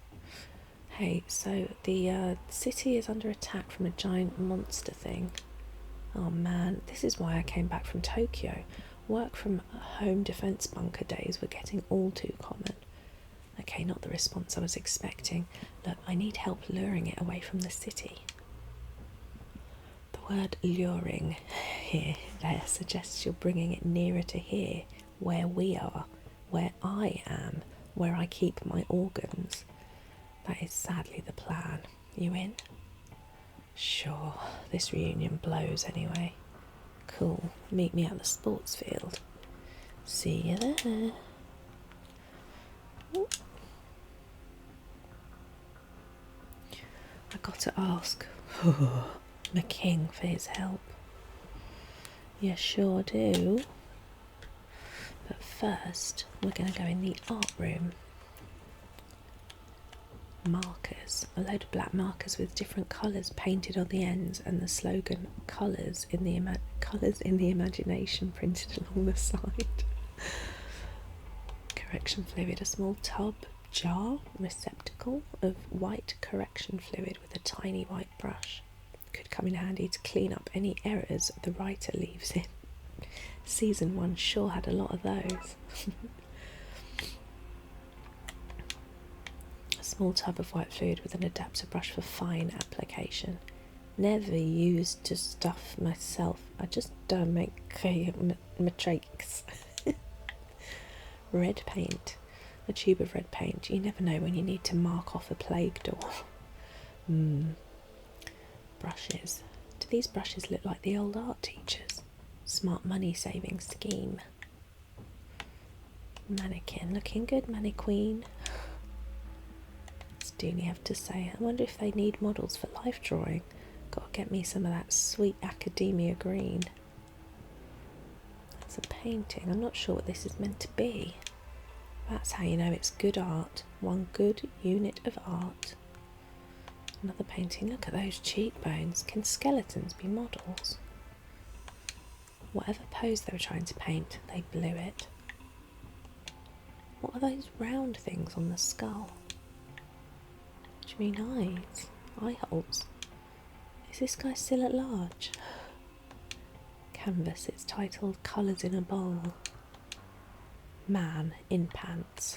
Hey, so the city is under attack from a giant monster thing. Oh man, this is why I came back from Tokyo. Work from home defence bunker days were getting all too common. Okay, not the response I was expecting. Look, I need help luring it away from the city. The word luring there suggests you're bringing it nearer to here, where we are, where I am, where I keep my organs. That is sadly the plan. You in? Sure, this reunion blows anyway. Cool, meet me at the sports field. See you there. Ooh. I got to ask McKing for his help. You sure do. But first, we're going to go in the art room. markers, a load of black markers with different colours painted on the ends, and the slogan colours in the imagination printed along the side. Correction fluid, a small tub, jar, receptacle of white correction fluid with a tiny white brush. Could come in handy to clean up any errors the writer leaves in. Season 1 sure had a lot of those. A small tub of white fluid with an adapter brush for fine application. Never used to stuff myself. I just don't make matrix. Red paint. A tube of red paint. You never know when you need to mark off a plague door. Brushes. Do these brushes look like the old art teachers? Smart money saving scheme. Mannequin. Looking good, mannequin. What's Dooley have to say? I wonder if they need models for life drawing. Gotta get me some of that sweet academia green. It's a painting. I'm not sure what this is meant to be. That's how you know it's good art. One good unit of art. Another painting. Look at those cheekbones. Can skeletons be models? Whatever pose they were trying to paint, they blew it. What are those round things on the skull? Do you mean eyes? Eye holes? Is this guy still at large? Canvas, it's titled Colours in a Bowl. Man in pants.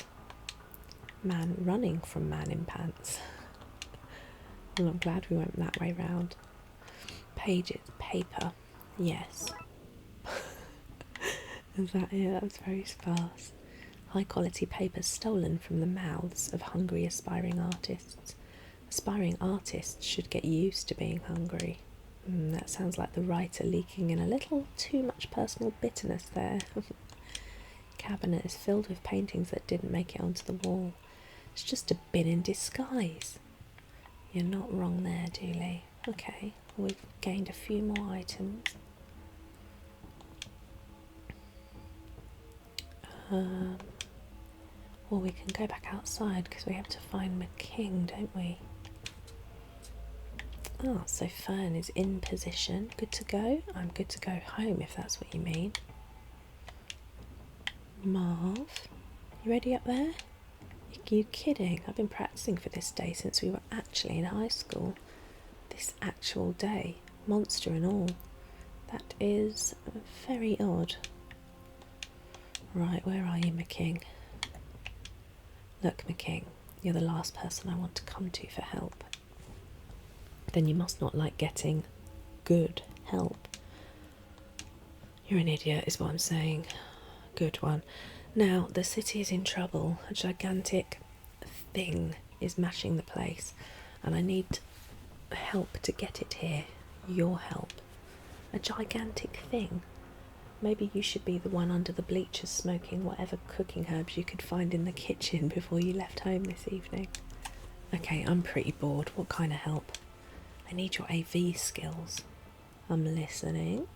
Man running from man in pants. Well, I'm glad we went that way round. Pages, paper, yes. Is that it? That was very sparse. High quality paper stolen from the mouths of hungry aspiring artists. Aspiring artists should get used to being hungry. That sounds like the writer leaking in a little too much personal bitterness there. Cabinet is filled with paintings that didn't make it onto the wall. It's just a bin in disguise. You're not wrong there, Dooley. Okay, we've gained a few more items. Well, we can go back outside because we have to find McKing, don't we? Oh, so Fern is in position. Good to go. I'm good to go home if that's what you mean. Marv, you ready up there? Are you kidding? I've been practicing for this day since we were actually in high school. This actual day, monster and all. That is very odd. Right, where are you, McKing? Look, McKing, you're the last person I want to come to for help. Then you must not like getting good help. You're an idiot, is what I'm saying. Good one. Now, the city is in trouble. A gigantic thing is mashing the place, and I need help to get it here. Your help. A gigantic thing. Maybe you should be the one under the bleachers smoking whatever cooking herbs you could find in the kitchen before you left home this evening. Okay, I'm pretty bored. What kind of help? I need your AV skills. I'm listening.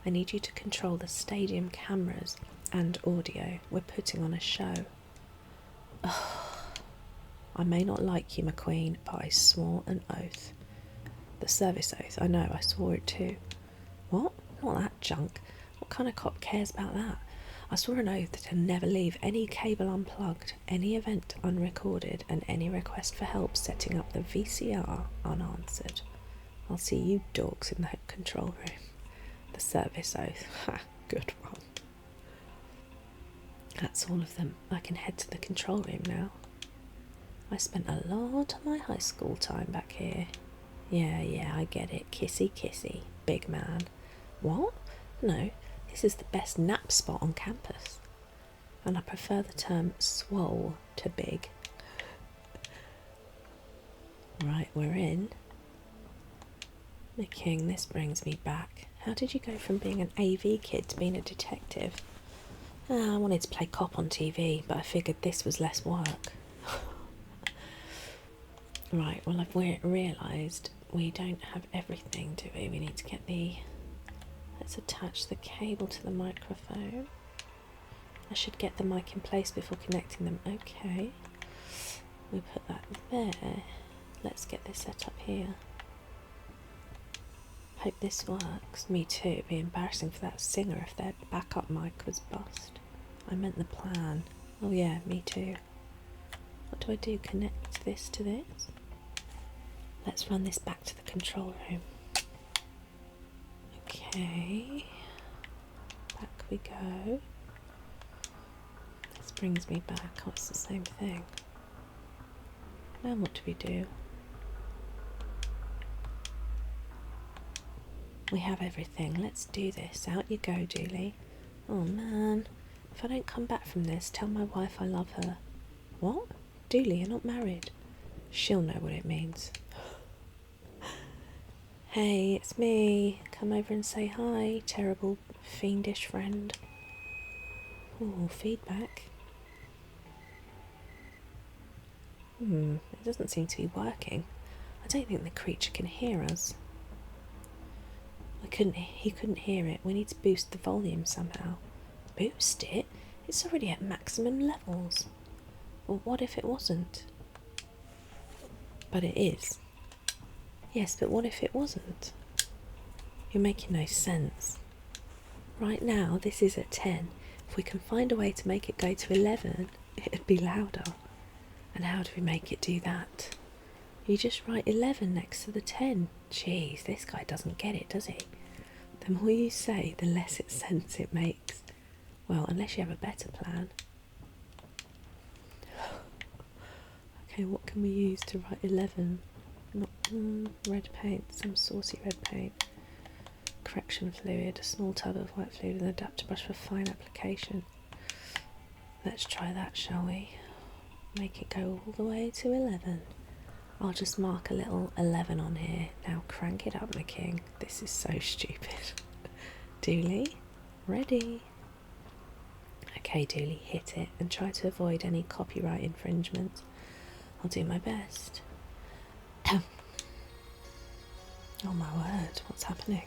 I need you to control the stadium cameras and audio. We're putting on a show. I may not like you, McQueen, but I swore an oath. The service oath. I know, I swore it too. What? Not that junk. What kind of cop cares about that? I swore an oath to never leave any cable unplugged, any event unrecorded, and any request for help setting up the VCR unanswered. I'll see you dorks in the control room. The service oath. Ha, good one. That's all of them. I can head to the control room now. I spent a lot of my high school time back here. Yeah, I get it. Kissy, kissy. Big man. What? No, this is the best nap spot on campus. And I prefer the term swole to big. Right, we're in. McKing, this brings me back. How did you go from being an AV kid to being a detective? I wanted to play cop on TV, but I figured this was less work. Right, well, I've realised we don't have everything, do we? We need to get the... Let's attach the cable to the microphone. I should get the mic in place before connecting them. Okay. We put that there. Let's get this set up here. Hope this works. Me too. It'd be embarrassing for that singer if their backup mic was bust. I meant the plan. Oh yeah, me too. What do I do? Connect this to this? Let's run this back to the control room. Okay. Back we go. This brings me back. Oh, it's the same thing. Now what do we do? We have everything. Let's do this. Out you go, Dooley. Oh man. If I don't come back from this, tell my wife I love her. What? Dooley, you're not married. She'll know what it means. Hey, it's me. Come over and say hi, terrible fiendish friend. Ooh, feedback. It doesn't seem to be working. I don't think the creature can hear us. He couldn't hear it. We need to boost the volume somehow. Boost it? It's already at maximum levels. Well, what if it wasn't? But it is. Yes, but what if it wasn't? You're making no sense. Right now, this is at 10. If we can find a way to make it go to 11, it'd be louder. And how do we make it do that? You just write 11 next to the 10. Jeez, this guy doesn't get it, does he? The more you say, the less sense it makes. Well, unless you have a better plan. Okay, what can we use to write 11? Not red paint, some saucy red paint. Correction fluid, a small tub of white fluid, an adapter brush for fine application. Let's try that, shall we? Make it go all the way to 11. I'll just mark a little 11 on here. Now crank it up, my king. This is so stupid. Dooley, ready. Okay, Dooley, hit it and try to avoid any copyright infringement. I'll do my best. Oh my word, what's happening?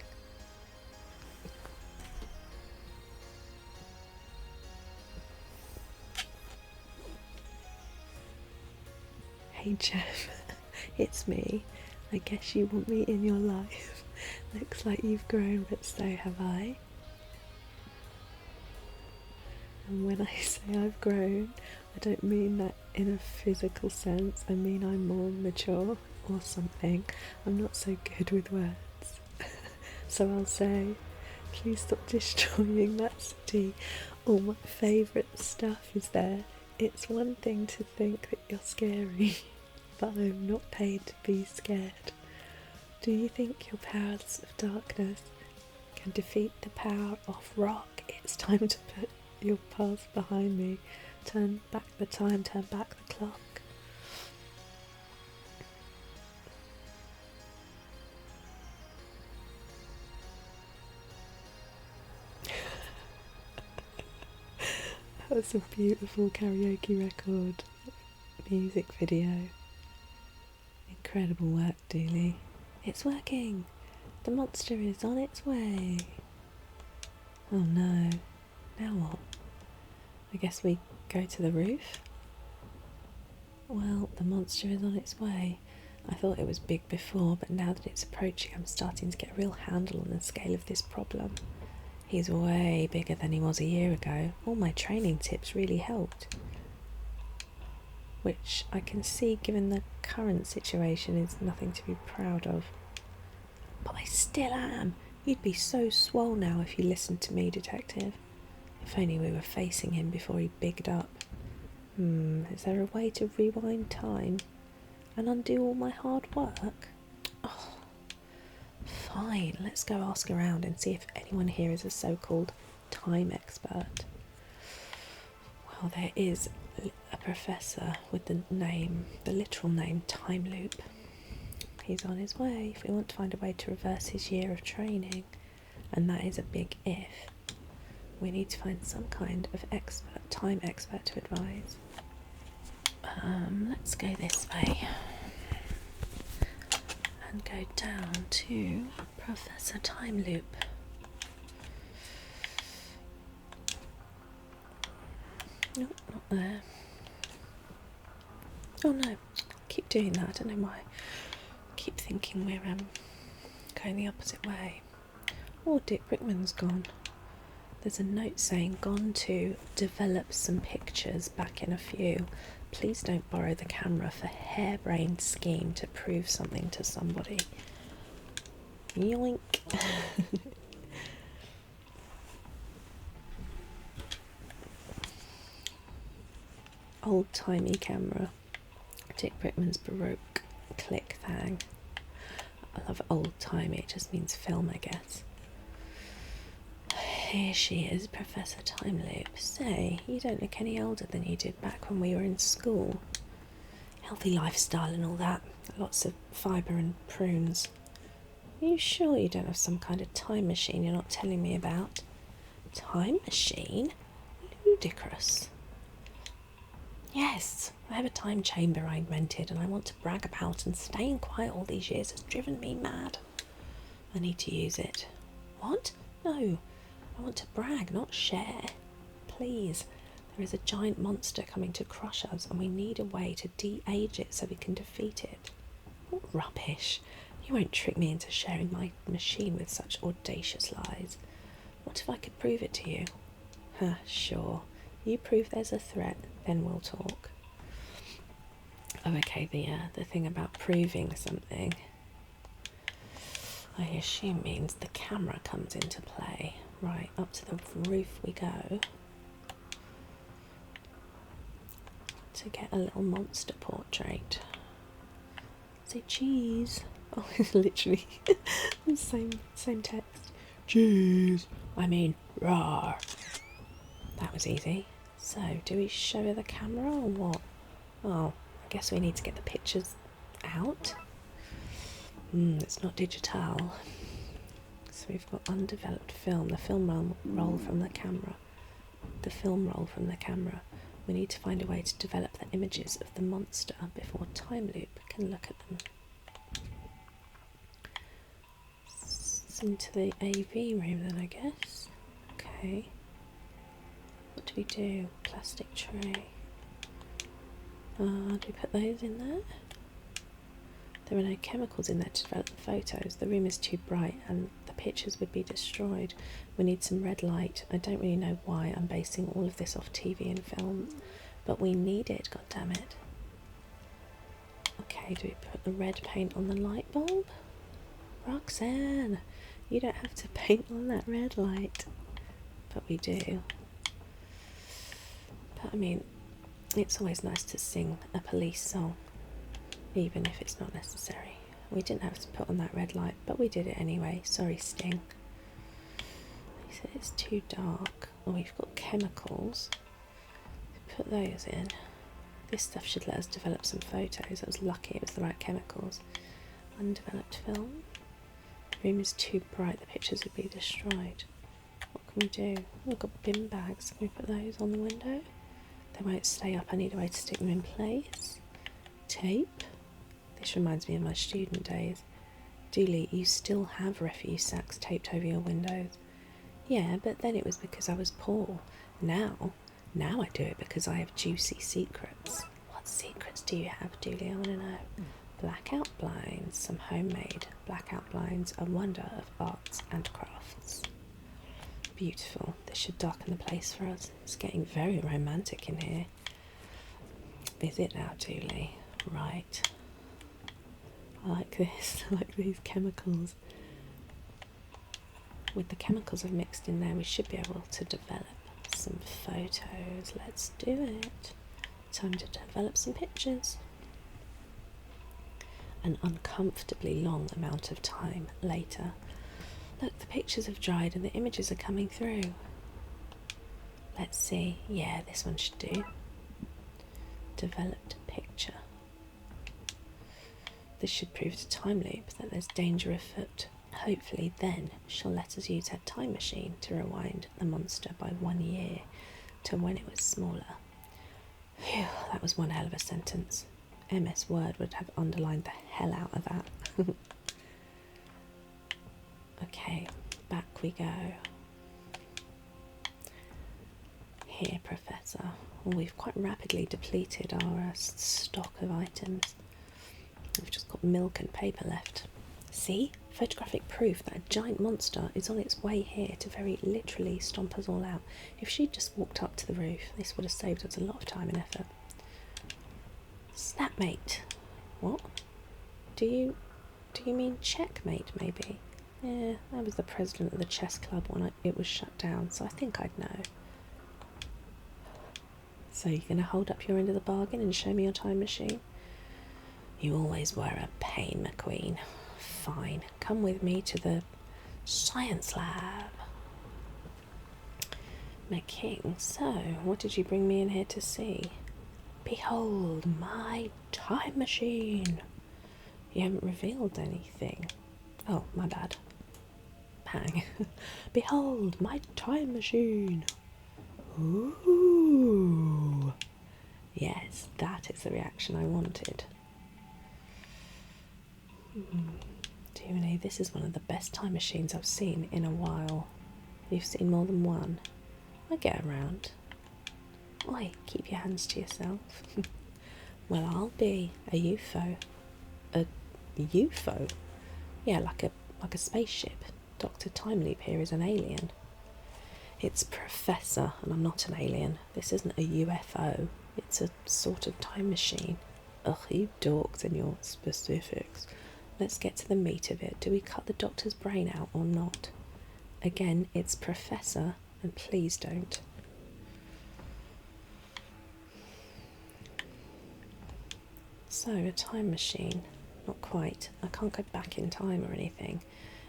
Hey Jeff, it's me. I guess you want me in your life. Looks like you've grown, but so have I. And when I say I've grown, I don't mean that in a physical sense. I mean I'm more mature or something. I'm not so good with words. So I'll say, please stop destroying that city. All my favourite stuff is there. It's one thing to think that you're scary, but I'm not paid to be scared. Do you think your powers of darkness can defeat the power of rock? It's time to put your past behind me. Turn back the time, turn back the clock. That was a beautiful karaoke record music video. Incredible work, Dooley. It's working. The monster is on its way. Oh no. Now what? I guess we go to the roof? Well, the monster is on its way. I thought it was big before, but now that it's approaching, I'm starting to get a real handle on the scale of this problem. He's way bigger than he was a year ago. All my training tips really helped. Which I can see, given the current situation, is nothing to be proud of. But I still am. You'd be so swole now if you listened to me, Detective. If only we were facing him before he bigged up. Is there a way to rewind time and undo all my hard work? Oh, fine, let's go ask around and see if anyone here is a so-called time expert. Well, there is a professor with the literal name Time Loop. He's on his way if we want to find a way to reverse his year of training, and that is a big if. We need to find some kind of time expert to advise. Let's go this way and go down to Professor Time Loop. Nope, not there. Oh no, I keep doing that. I don't know why. I keep thinking we're going the opposite way. Oh, Dick Brickman's gone. There's a note saying, gone to develop some pictures, back in a few. Please don't borrow the camera for harebrained scheme to prove something to somebody. Yoink. Old-timey camera. Dick Brickman's Baroque click thing. I love old-timey, it just means film, I guess. Here she is, Professor Time Loop. Say, you don't look any older than you did back when we were in school. Healthy lifestyle and all that. Lots of fibre and prunes. Are you sure you don't have some kind of time machine you're not telling me about? Time machine? Ludicrous. Yes, I have a time chamber I invented and I want to brag about, and staying quiet all these years has driven me mad. I need to use it. What? No, I want to brag, not share. Please, there is a giant monster coming to crush us and we need a way to de-age it so we can defeat it. What rubbish. You won't trick me into sharing my machine with such audacious lies. What if I could prove it to you? Huh, sure. You prove there's a threat, then we'll talk. Oh, okay, the thing about proving something, I assume means the camera comes into play. Right, up to the roof we go to get a little monster portrait. Say cheese. Oh, it's literally the same text. Cheese. I mean, rawr. That was easy. So, do we show her the camera or what? Oh, I guess we need to get the pictures out. It's not digital. So we've got undeveloped film, the film roll from the camera. The film roll from the camera. We need to find a way to develop the images of the monster before Time Loop can look at them. Into the AV room then, I guess. Okay. What do we do? Plastic tray. Do we put those in there? There are no chemicals in there to develop the photos. The room is too bright and the pictures would be destroyed. We need some red light. I don't really know why I'm basing all of this off TV and film, but we need it, god damn it. Okay, do we put the red paint on the light bulb? Roxanne, you don't have to paint on that red light. But we do. But I mean, it's always nice to sing a police song, even if it's not necessary. We didn't have to put on that red light, but we did it anyway. Sorry, Sting. He said it's too dark. Oh, we've got chemicals. Put those in. This stuff should let us develop some photos. I was lucky it was the right chemicals. Undeveloped film. The room is too bright, the pictures would be destroyed. What can we do? We've got bin bags. Can we put those on the window? They won't stay up. I need a way to stick them in place. Tape. This reminds me of my student days. Dooley, you still have refuse sacks taped over your windows. Yeah, but then it was because I was poor. Now I do it because I have juicy secrets. What secrets do you have, Dooley? I want to know. Blackout blinds, some homemade blackout blinds, a wonder of arts and crafts. Beautiful. This should darken the place for us. It's getting very romantic in here. Is it now, Dooley? Right. I like this. I like these chemicals. With the chemicals I've mixed in there, we should be able to develop some photos. Let's do it. Time to develop some pictures. An uncomfortably long amount of time later. Look, the pictures have dried and the images are coming through. Let's see. Yeah, this one should do. Developed picture. This should prove to Time Loop that there's danger afoot. Hopefully then she'll let us use her time machine to rewind the monster by 1 year to when it was smaller. Phew, that was one hell of a sentence. MS Word would have underlined the hell out of that. Okay, back we go. Here, Professor. Well, we've quite rapidly depleted our stock of items. We've just got milk and paper left. See? Photographic proof that a giant monster is on its way here to very literally stomp us all out. If she'd just walked up to the roof, this would have saved us a lot of time and effort. Snapmate. What? Do you mean checkmate, maybe? Yeah, I was the president of the chess club when it was shut down, so I think I'd know. So you're going to hold up your end of the bargain and show me your time machine? You always were a pain, McQueen. Fine, come with me to the science lab. McKing, so what did you bring me in here to see? Behold, my time machine. You haven't revealed anything. Oh, my bad. Bang. Behold, my time machine. Ooh. Yes, that is the reaction I wanted. Dooley, this is one of the best time machines I've seen in a while. You've seen more than one. I get around. Oi, keep your hands to yourself. Well, I'll be a UFO. A UFO? Yeah, like a spaceship. Dr. Timeleap here is an alien. It's Professor, and I'm not an alien. This isn't a UFO. It's a sort of time machine. Ugh, you dorks and your specifics. Let's get to the meat of it. Do we cut the doctor's brain out or not? Again, it's Professor, and please don't. So, a time machine. Not quite. I can't go back in time or anything.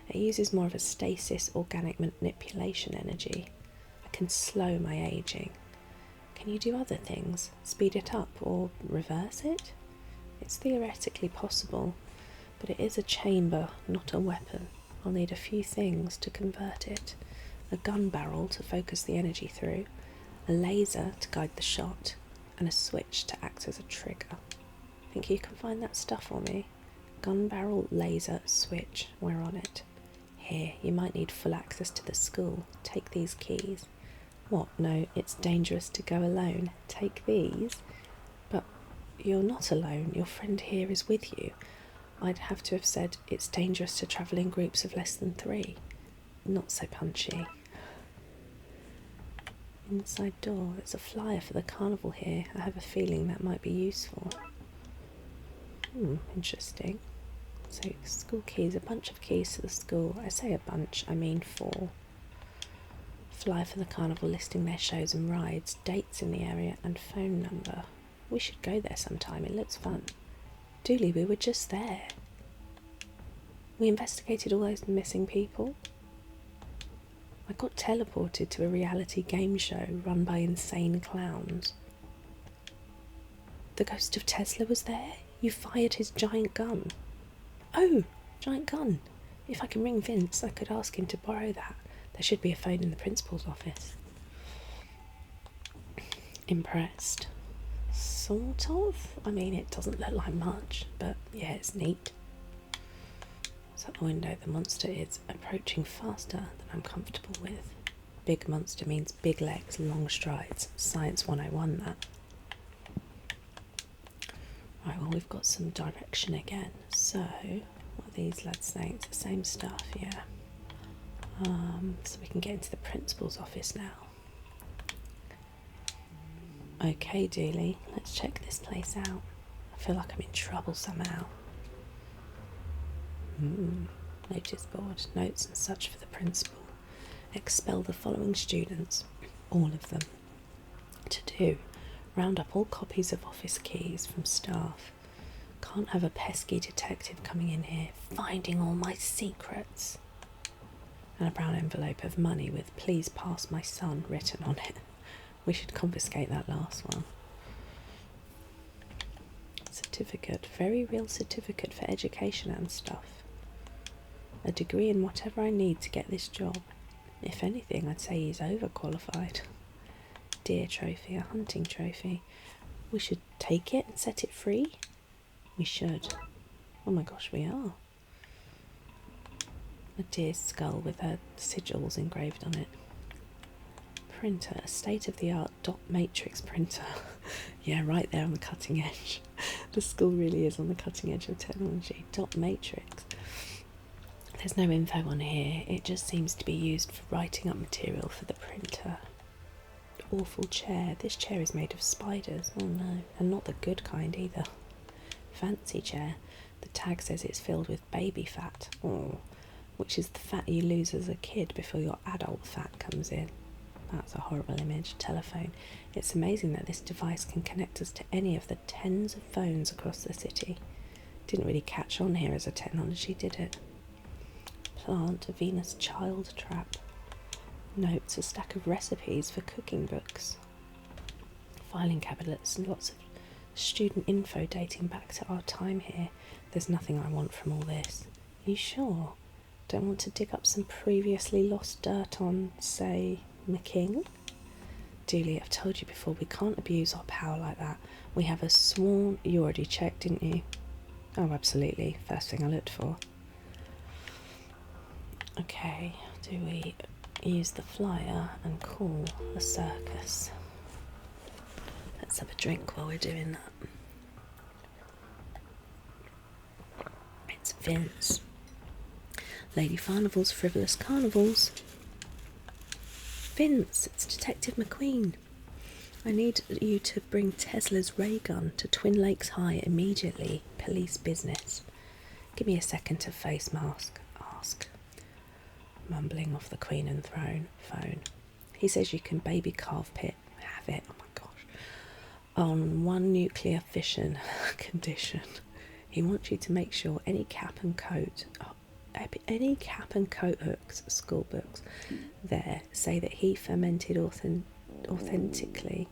It uses more of a stasis organic manipulation energy. I can slow my aging. Can you do other things? Speed it up or reverse it? It's theoretically possible, but it is a chamber, not a weapon. I'll need a few things to convert it. A gun barrel to focus the energy through, a laser to guide the shot, and a switch to act as a trigger. Think you can find that stuff for me? Gun barrel, laser, switch. We're on it. Here, you might need full access to the school. Take these keys. What? No, it's dangerous to go alone. Take these. But you're not alone. Your friend here is with you. I'd have to have said it's dangerous to travel in groups of less than 3. Not so punchy. Inside door. There's a flyer for the carnival here. I have a feeling that might be useful. Interesting. So, school keys, a bunch of keys to the school. I say a bunch, I mean 4. Flyer for the carnival listing their shows and rides, dates in the area, and phone number. We should go there sometime, it looks fun. Dooley, we were just there. We investigated all those missing people. I got teleported to a reality game show run by insane clowns. The ghost of Tesla was there? You fired his giant gun. Oh, giant gun. If I can ring Vince, I could ask him to borrow that. There should be a phone in the principal's office. Impressed. Sort of. I mean, it doesn't look like much, but yeah, it's neat. It's at the window. The monster is approaching faster than I'm comfortable with. Big monster means big legs, long strides. Science 101, that. Right, well, we've got some direction again. So, what are these lads saying? It's the same stuff, yeah. So we can get into the principal's office now. Okay, Dooley, let's check this place out. I feel like I'm in trouble somehow. Notice board, notes and such for the principal. Expel the following students, all of them. To do, round up all copies of office keys from staff. Can't have a pesky detective coming in here, finding all my secrets. And a brown envelope of money with "Please pass my son" written on it. We should confiscate that last one. Certificate, very real certificate for education and stuff. A degree in whatever I need to get this job. If anything, I'd say he's overqualified. Deer trophy, a hunting trophy. We should take it and set it free? We should. Oh my gosh, we are. A deer's skull with her sigils engraved on it. printer, a state-of-the-art dot matrix printer. Yeah, right there on the cutting edge. The school really is on the cutting edge of technology. Dot matrix. There's no info on here. It just seems to be used for writing up material for the printer. Awful chair. This chair is made of spiders. Oh no. And not the good kind either. Fancy chair. The tag says it's filled with baby fat. Oh, which is the fat you lose as a kid before your adult fat comes in. That's a horrible image. Telephone. It's amazing that this device can connect us to any of the tens of phones across the city. Didn't really catch on here as a technology, did it? Plant, a Venus child trap. Notes, a stack of recipes for cooking books. Filing cabinets and lots of student info dating back to our time here. There's nothing I want from all this. You sure? Don't want to dig up some previously lost dirt on, say, McKing? Dooley, I've told you before, we can't abuse our power like that. We have a sworn... You already checked, didn't you? Oh, absolutely. First thing I looked for. Okay, do we use the flyer and call the circus? Let's have a drink while we're doing that. It's Vince. Lady Farnival's Frivolous Carnivals. Vince, it's Detective McQueen. I need you to bring Tesla's ray gun to Twin Lakes High immediately. Police business. Give me a second to face mask. Ask. Mumbling off the Queen and Throne phone. He says you can baby calf pit. Have it. Oh my gosh. On one nuclear fission condition. He wants you to make sure any cap and coat hooks, school books, there say that he fermented authentically.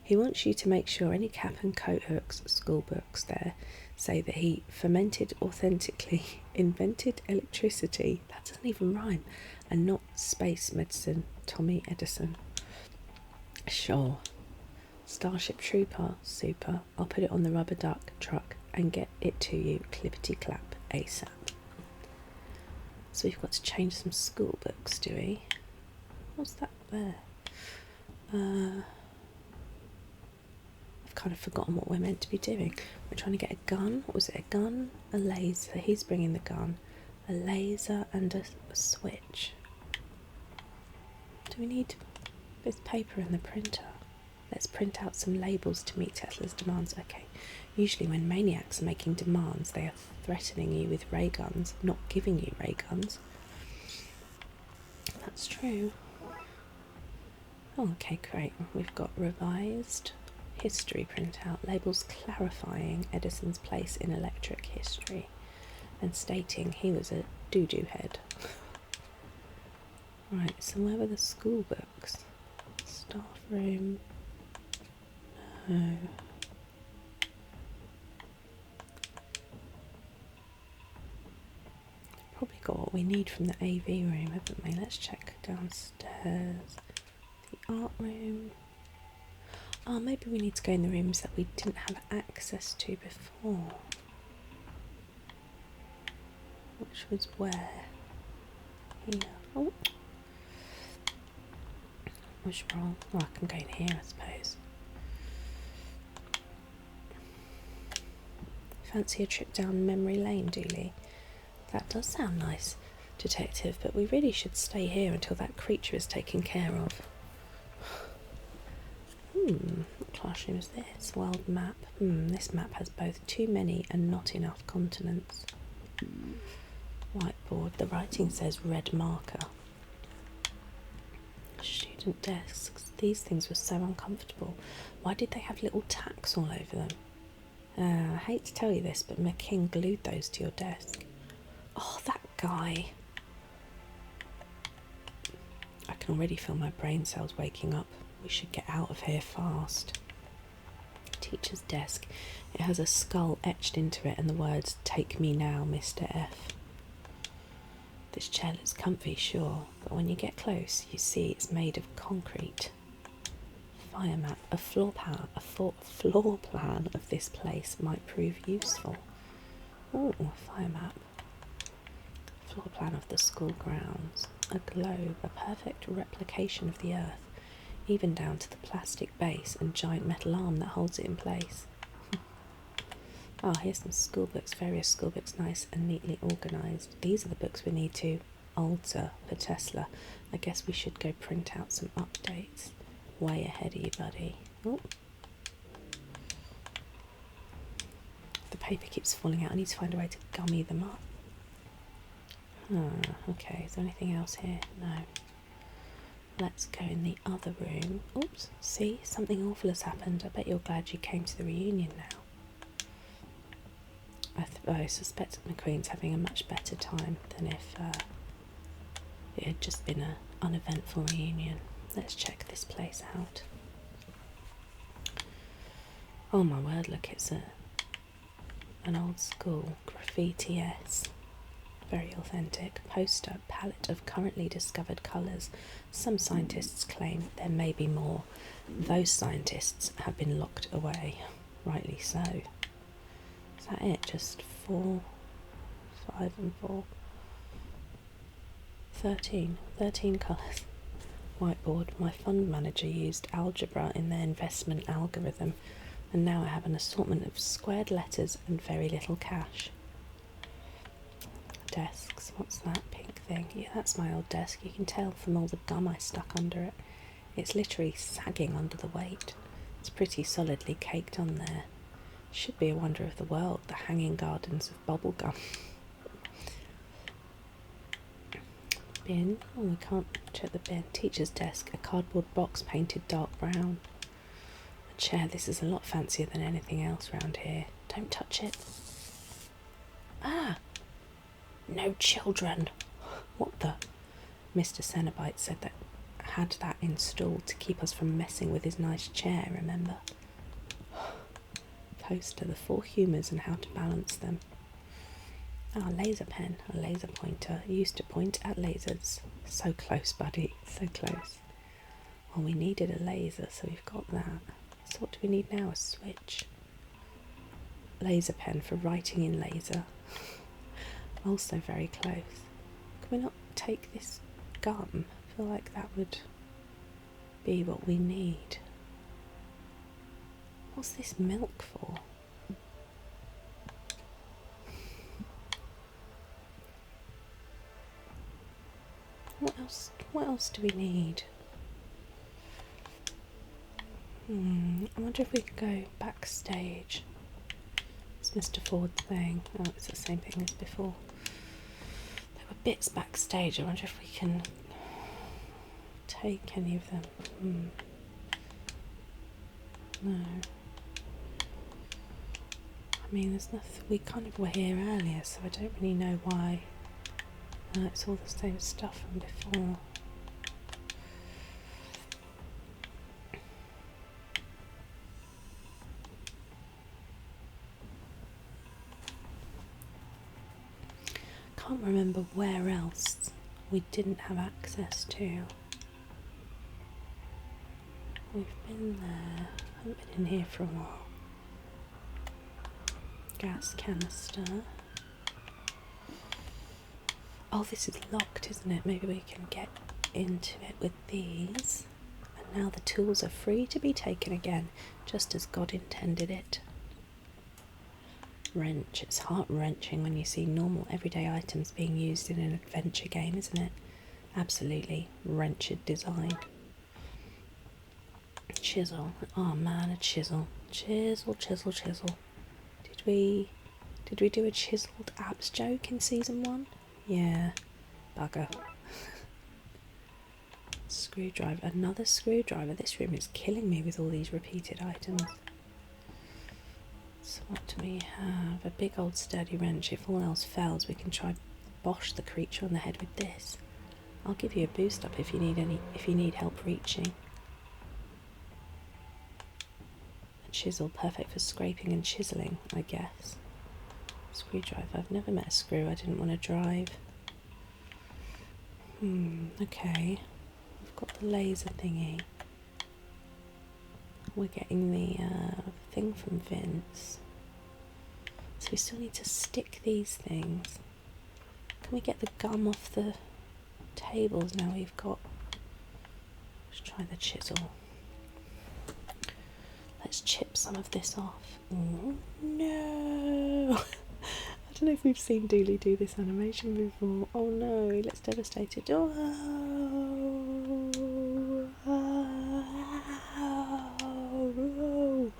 He wants you to make sure any cap and coat hooks, school books, there say that he fermented authentically, invented electricity, that doesn't even rhyme, and not space medicine, Tommy Edison. Sure. Starship Trooper, super. I'll put it on the rubber duck truck and get it to you, clippity clap, ASAP. So we've got to change some school books, do we? What's that there? I've kind of forgotten what we're meant to be doing. We're trying to get a gun. What was it? A gun? A laser. He's bringing the gun. A laser and a switch. Do we need this paper and the printer? Let's print out some labels to meet Tesla's demands. Okay. Usually when maniacs are making demands, they are threatening you with ray guns, not giving you ray guns. That's true. Oh, okay, great. We've got revised history printout, labels clarifying Edison's place in electric history and stating he was a doo-doo head. Right, so where were the school books? Staff room. No. Probably got what we need from the AV room, haven't we? Let's check downstairs. The art room. Oh, maybe we need to go in the rooms that we didn't have access to before. Which was where? Here. Oh. Which wrong? Oh, I can go in here, I suppose. Fancy a trip down memory lane, Dooley? That does sound nice, Detective, but we really should stay here until that creature is taken care of. What classroom is this? World map. This map has both too many and not enough continents. Whiteboard. The writing says red marker. Student desks. These things were so uncomfortable. Why did they have little tacks all over them? I hate to tell you this, but McKing glued those to your desk. Oh, that guy. I can already feel my brain cells waking up. We should get out of here fast. Teacher's desk. It has a skull etched into it and the words, "Take me now, Mr. F." This chair looks comfy, sure, but when you get close, you see it's made of concrete. Fire map. A floor plan of this place might prove useful. Oh, fire map. Floor plan of the school grounds. A globe, a perfect replication of the Earth, even down to the plastic base and giant metal arm that holds it in place. Oh, here's some school books, various school books, nice and neatly organised. These are the books we need to alter for Tesla. I guess we should go print out some updates. Way ahead of you, buddy. Oh. The paper keeps falling out. I need to find a way to gummy them up. Okay, is there anything else here? No. Let's go in the other room. Oops, see? Something awful has happened. I bet you're glad you came to the reunion now. I suspect McQueen's having a much better time than if it had just been an uneventful reunion. Let's check this place out. Oh my word, look, it's an old school graffiti-esque. Very authentic. Poster, palette of currently discovered colours. Some scientists claim there may be more. Those scientists have been locked away. Rightly so. Is that it? Just 4, 5 and 4. 13 colours. Whiteboard. My fund manager used algebra in their investment algorithm, and now I have an assortment of squared letters and very little cash. Desks. What's that pink thing? Yeah, that's my old desk. You can tell from all the gum I stuck under it. It's literally sagging under the weight. It's pretty solidly caked on there. Should be a wonder of the world, the hanging gardens of bubble gum. Bin. Oh, we can't check the bin. Teacher's desk. A cardboard box painted dark brown. A chair. This is a lot fancier than anything else round here. Don't touch it. Ah! No children. What the? Mr. Cenobite said that had that installed to keep us from messing with his nice chair, remember? Poster, the 4 humours and how to balance them. Ah, laser pen, a laser pointer. Used to point at lasers. So close, buddy, so close. Well, we needed a laser, so we've got that. So what do we need now? A switch. Laser pen for writing in laser. Also very close. Can we not take this gum? I feel like that would be what we need. What's this milk for? What else do we need? I wonder if we can go backstage. It's Mr. Ford's thing. Oh, it's the same thing as before. There were bits backstage. I wonder if we can take any of them. No. I mean, there's nothing. We kind of were here earlier, so I don't really know why. No, it's all the same stuff from before. Can't remember where else we didn't have access to. We've been there. Haven't been in here for a while. Gas canister. Oh, this is locked, isn't it? Maybe we can get into it with these. And now the tools are free to be taken again, just as God intended it. Wrench. It's heart-wrenching when you see normal everyday items being used in an adventure game, isn't it? Absolutely wretched design. Chisel. Oh man, a chisel. Chisel. Did we do a chiseled abs joke in season 1? Yeah. Bugger. Screwdriver. Another screwdriver. This room is killing me with all these repeated items. So what do we have? A big old sturdy wrench. If all else fails, we can try bosh the creature on the head with this. I'll give you a boost up if you need help reaching. A chisel, perfect for scraping and chiseling, I guess. Screwdriver. I've never met a screw I didn't want to drive. Okay. We've got the laser thingy. We're getting the thing from Vince. So we still need to stick these things. Can we get the gum off the tables now we've got. Let's try the chisel. Let's chip some of this off. Oh, no! I don't know if we've seen Dooley do this animation before. Oh no, he looks devastated. Oh, oh,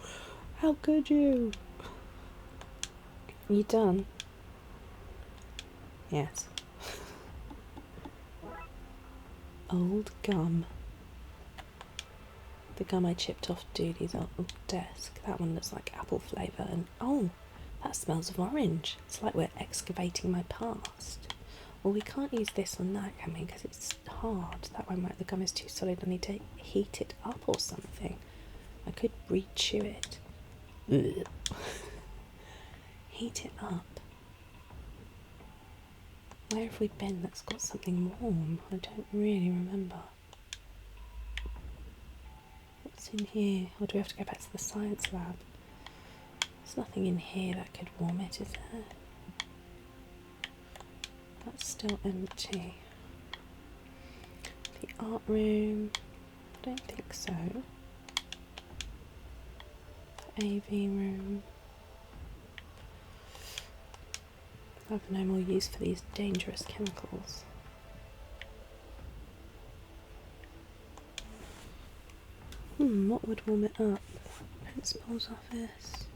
how could you? You done? Yes. Old gum. The gum I chipped off Dooley's desk. That one looks like apple flavour, and oh, that smells of orange. It's like we're excavating my past. Well, we can't use this on that, can we? Because it's hard. That won't work. The gum is too solid. I need to heat it up or something. I could re-chew it. Ugh. Heat it up. Where have we been that's got something warm? I don't really remember. What's in here? Or do we have to go back to the science lab? There's nothing in here that could warm it, is there? That's still empty. The art room, I don't think so. The AV room. I have no more use for these dangerous chemicals. What would warm it up? Principal's office.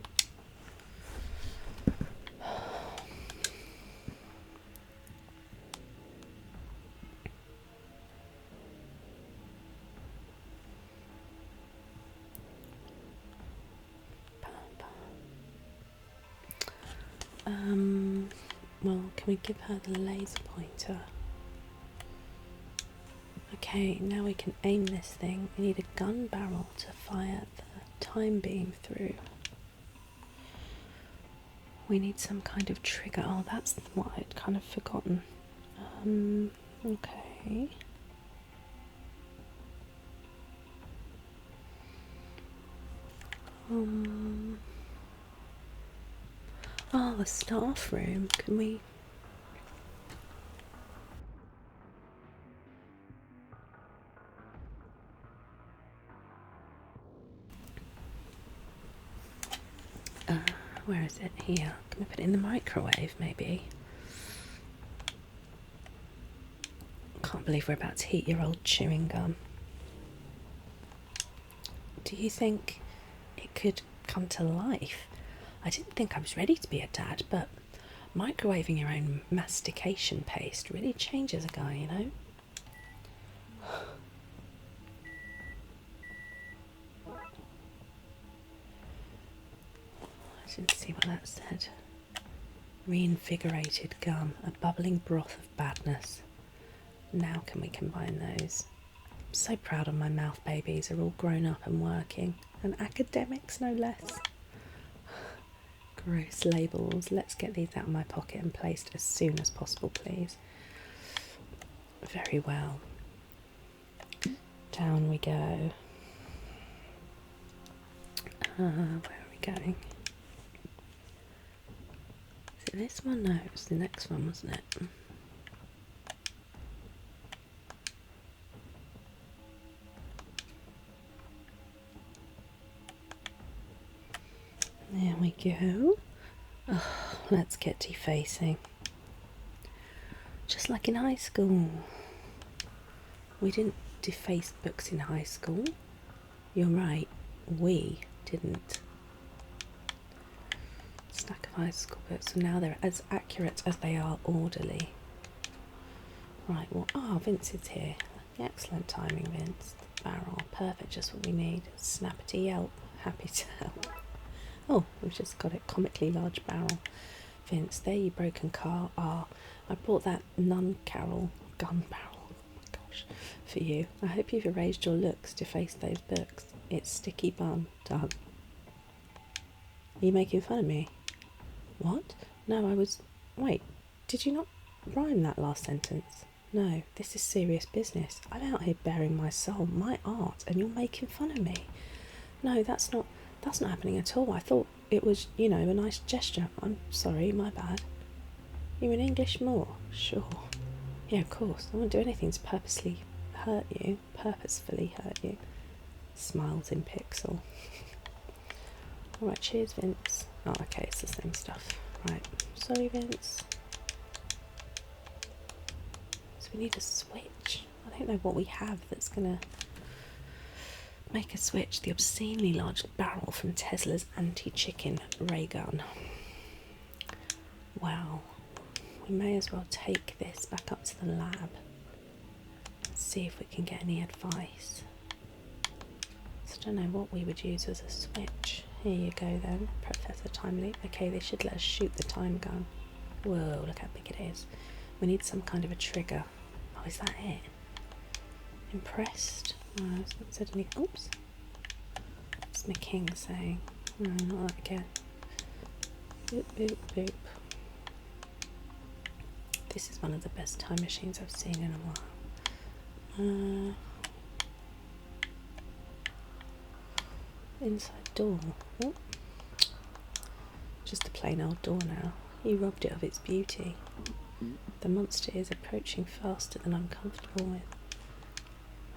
Well, can we give her the laser pointer? Okay, now we can aim this thing. We need a gun barrel to fire the time beam through. We need some kind of trigger. Oh, that's what I'd kind of forgotten. Okay. Oh, the staff room. Can we... where is it? Here. Can we put it in the microwave, maybe? Can't believe we're about to heat your old chewing gum. Do you think it could come to life? I didn't think I was ready to be a dad, but microwaving your own mastication paste really changes a guy, you know? I didn't see what that said. Reinvigorated gum, a bubbling broth of badness. Now can we combine those? I'm so proud of my mouth babies. They're all grown up and working, and academics no less. Gross labels. Let's get these out of my pocket and placed as soon as possible, please. Very well. Down we go. Where are we going? Is it this one? No, it was the next one, wasn't it? There we go. Oh, let's get defacing. Just like in high school. We didn't deface books in high school. You're right, we didn't. Stack of high school books, so now they're as accurate as they are orderly. Right, well, Vince is here. Excellent timing, Vince. The barrel, perfect, just what we need. Snappity yelp, happy to help. Oh, we've just got it. Comically large barrel. Vince, there you broken car. I brought that nun carol gun barrel. Oh my gosh, for you. I hope you've erased your looks to face those books. It's sticky bun. Done. Are you making fun of me? What? No, I was... Wait, did you not rhyme that last sentence? No, this is serious business. I'm out here bearing my soul, my art, and you're making fun of me. No, that's not happening at all. I thought it was, you know, a nice gesture. I'm sorry, my bad. You're in English more? Sure. Yeah, of course. I won't do anything to purposefully hurt you. Smiles in pixel. Alright, cheers, Vince. Oh, okay, it's the same stuff. Right, sorry, Vince. So we need a switch. I don't know what we have that's gonna make a switch. The obscenely large barrel from Tesla's anti-chicken ray gun. Wow. We may as well take this back up to the lab and see if we can get any advice. So I don't know what we would use as a switch. Here you go then, Professor Time Leap. Okay, they should let us shoot the time gun. Whoa, look how big it is. We need some kind of a trigger. Oh, is that it? Impressed? Oh, it's not said anything. Oops. It's my king saying. No, not that again. Boop, boop, boop. This is one of the best time machines I've seen in a while. Inside door. Oh. Just a plain old door now. You robbed it of its beauty. The monster is approaching faster than I'm comfortable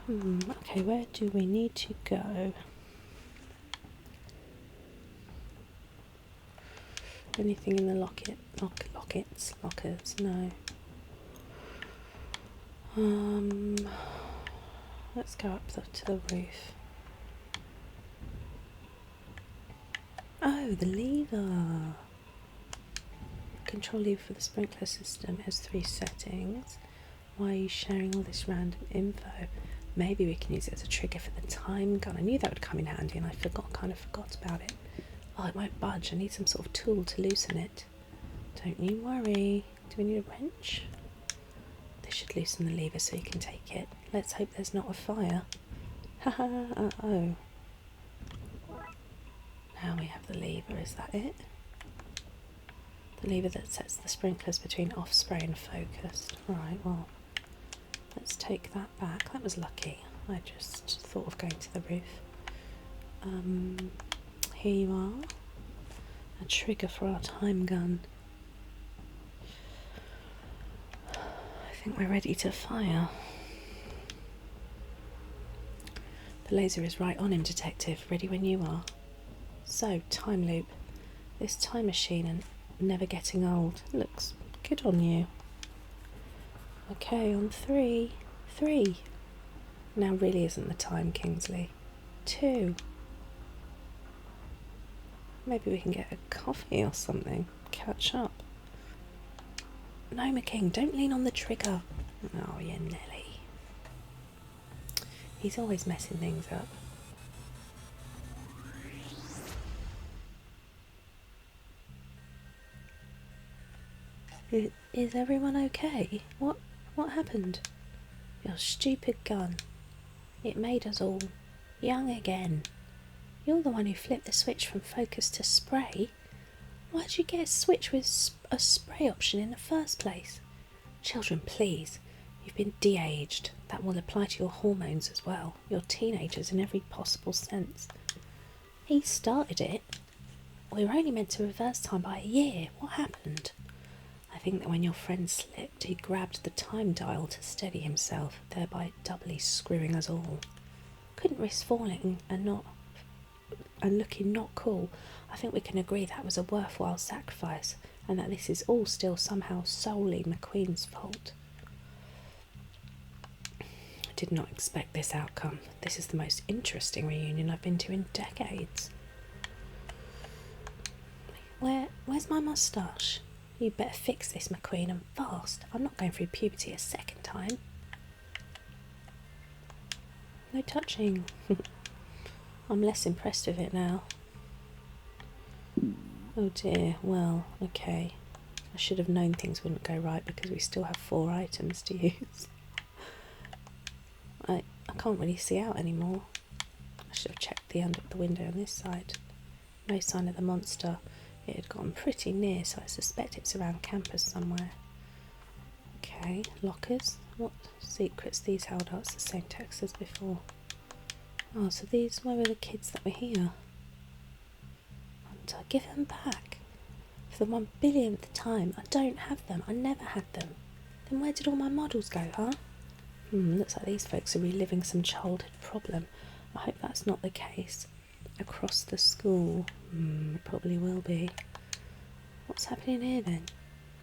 with. Okay, where do we need to go? Anything in the lockers? No. Let's go up to the roof. Oh, the lever. Control lever for the sprinkler system has 3 settings. Why are you sharing all this random info? Maybe we can use it as a trigger for the time gun. I knew that would come in handy and I kind of forgot about it. Oh, it won't budge. I need some sort of tool to loosen it. Don't you worry. Do we need a wrench? This should loosen the lever so you can take it. Let's hope there's not a fire. Haha, uh-oh. Now we have the lever, is that it? The lever that sets the sprinklers between off spray and focused. Right, well, let's take that back. That was lucky. I just thought of going to the roof. Here you are. A trigger for our time gun. I think we're ready to fire. The laser is right on him, Detective. Ready when you are. So, time loop. This time machine and never getting old. Looks good on you. Okay, on 3. 3. Now really isn't the time, Kingsley. 2. Maybe we can get a coffee or something. Catch up. No, McKing, don't lean on the trigger. Oh, yeah, Nelly. He's always messing things up. Is everyone okay? What happened? Your stupid gun. It made us all young again. You're the one who flipped the switch from focus to spray. Why'd you get a switch with a spray option in the first place? Children, please. You've been de-aged. That will apply to your hormones as well. You're teenagers in every possible sense. He started it. We were only meant to reverse time by a year. What happened? I think that when your friend slipped, he grabbed the time dial to steady himself, thereby doubly screwing us all. Couldn't risk falling and looking not cool. I think we can agree that was a worthwhile sacrifice, and that this is all still somehow solely McQueen's fault. I did not expect this outcome. This is the most interesting reunion I've been to in decades. Where's my moustache? You better fix this, McQueen, and fast. I'm not going through puberty a second time. No touching. I'm less impressed with it now. Oh dear, well, okay. I should have known things wouldn't go right because we still have 4 items to use. I can't really see out anymore. I should have checked the window on this side. No sign of the monster. It had gotten pretty near, so I suspect it's around campus somewhere. Okay, lockers. What secrets these held out? It's the same text as before. Oh, so these were the kids that were here. Hunter, give them back. For the 1 billionth time, I don't have them. I never had them. Then where did all my models go, huh? Looks like these folks are reliving some childhood problem. I hope that's not the case. Across the school. It probably will be. What's happening here then?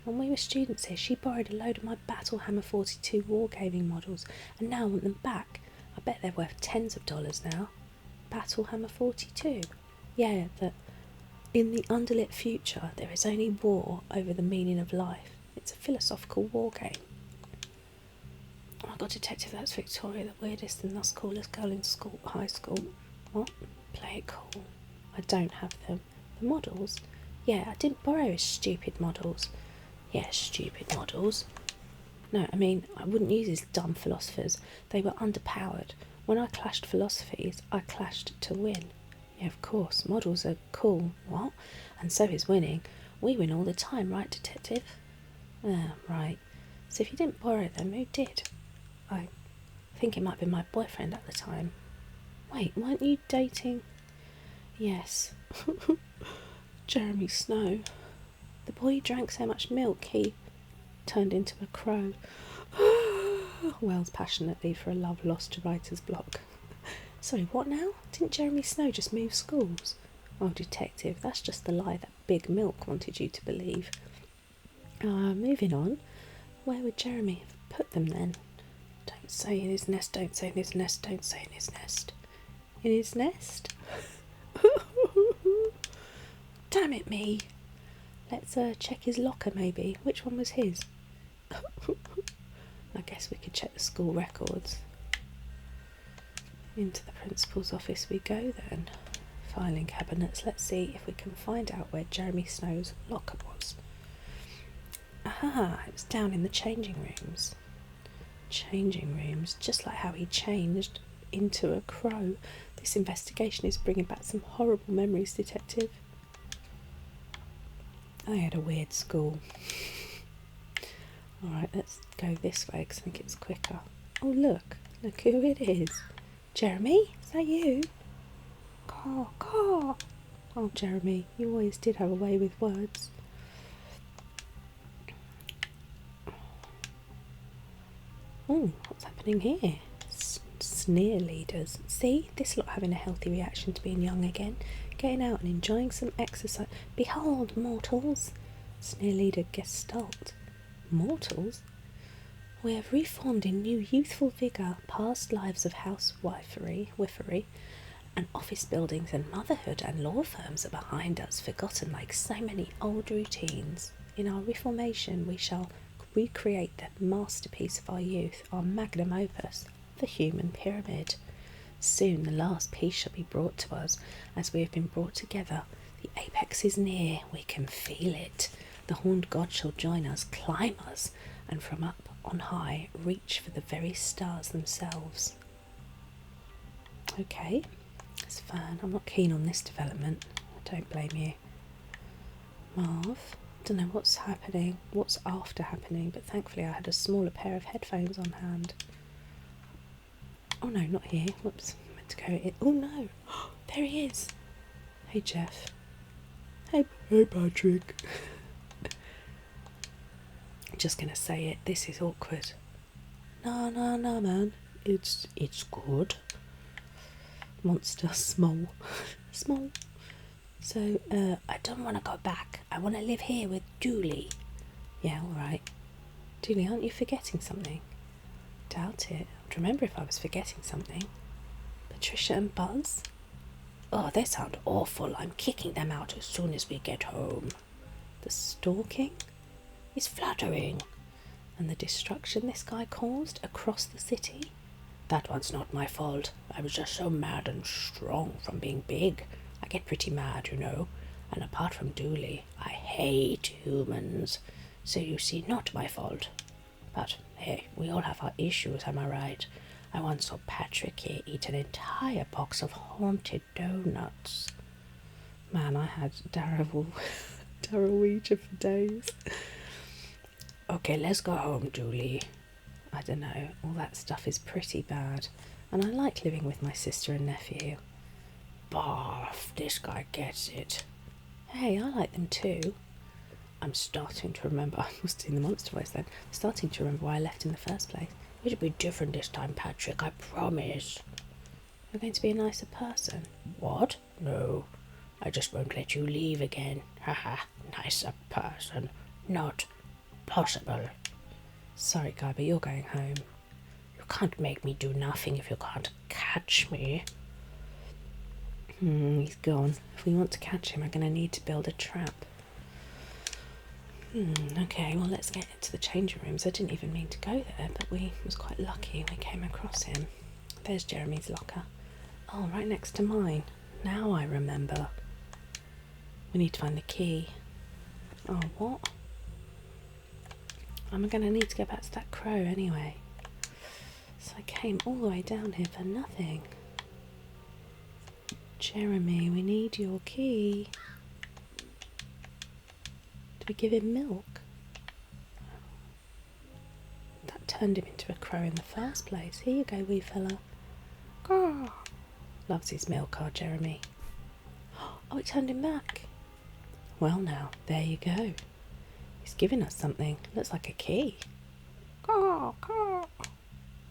When we were students here, she borrowed a load of my Battlehammer 42 wargaming models, and now I want them back. I bet they're worth tens of dollars now. Battlehammer 42? Yeah, that in the underlit future there is only war over the meaning of life. It's a philosophical war game. Oh my god, Detective, that's Victoria, the weirdest and thus coolest girl in school, high school. What? Play it cool. I don't have them. The models? Yeah, I didn't borrow his stupid models. Yeah, stupid models. No, I mean, I wouldn't use his dumb philosophers. They were underpowered. When I clashed philosophies, I clashed to win. Yeah, of course, models are cool. What? And so is winning. We win all the time, right, Detective? Right. So if you didn't borrow them, who did? I think it might be my boyfriend at the time. Wait, weren't you dating? Yes. Jeremy Snow. The boy who drank so much milk, he turned into a crow. Wails passionately for a love lost to writer's block. Sorry, what now? Didn't Jeremy Snow just move schools? Oh, Detective, that's just the lie that Big Milk wanted you to believe. Moving on. Where would Jeremy have put them then? Don't say in his nest, don't say in his nest, don't say in his nest. In his nest? Damn it, me. Let's check his locker, maybe. Which one was his? I guess we could check the school records. Into the principal's office we go then. Filing cabinets. Let's see if we can find out where Jeremy Snow's locker was. Aha, it was down in the changing rooms. Changing rooms, just like how he changed into a crow. This investigation is bringing back some horrible memories, Detective. I had a weird school. Alright, let's go this way because I think it's quicker. Oh, look who it is. Jeremy, is that you? Caw. Oh, Jeremy, you always did have a way with words. Oh, what's happening here? Sneer leaders. See, this lot having a healthy reaction to being young again. Getting out and enjoying some exercise. Behold, mortals. Sneer leader Gestalt. Mortals? We have reformed in new youthful vigour. Past lives of housewifery, and office buildings and motherhood and law firms are behind us, forgotten like so many old routines. In our reformation we shall recreate the masterpiece of our youth, our magnum opus, the human pyramid. Soon the last piece shall be brought to us, as we have been brought together. The apex is near, we can feel it. The horned god shall join us, climb us, and from up on high reach for the very stars themselves. Okay, that's fine. I'm not keen on this development. I don't blame you. Marv, don't know what's happening, what's after happening, but thankfully I had a smaller pair of headphones on hand. Oh no, not here. Whoops, I meant to go in. Oh no, there he is. Hey Jeff. Hey Patrick. Just gonna say it, this is awkward. No, man. It's good. Monster, small. Small. So, I don't want to go back. I want to live here with Dooley. Yeah, alright. Dooley, aren't you forgetting something? Doubt it. I'd remember if I was forgetting something. Patricia and Buzz? Oh, they sound awful. I'm kicking them out as soon as we get home. The stalking is flattering. And the destruction this guy caused across the city? That one's not my fault. I was just so mad and strong from being big. I get pretty mad, you know. And apart from Dooley, I hate humans. So you see, not my fault. But, hey, we all have our issues, am I right? I once saw Patrick here eat an entire box of haunted donuts. Man, I had Darrell-weeger for days. Okay, let's go home, Dooley. I don't know, all that stuff is pretty bad. And I like living with my sister and nephew. Barf, this guy gets it. Hey, I like them too. I'm starting to remember. I must have seen the monster voice then. Starting to remember why I left in the first place. It'll be different this time, Patrick, I promise. You're going to be a nicer person. What? No. I just won't let you leave again. Haha, nicer person. Not possible. Sorry, Guy, but you're going home. You can't make me do nothing if you can't catch me. He's gone. If we want to catch him, I'm going to need to build a trap. Okay, well, let's get into the changing rooms. I didn't even mean to go there, but we was quite lucky we came across him. There's Jeremy's locker. Oh, right next to mine. Now I remember. We need to find the key. Oh, what? I'm going to need to go back to that crow anyway. So I came all the way down here for nothing. Jeremy, we need your key. Did we give him milk? That turned him into a crow in the first place. Here you go, wee fella. Grrr. Loves his milk, our Jeremy. Oh, it turned him back. Well now, there you go. He's giving us something. Looks like a key. Grrr, grrr.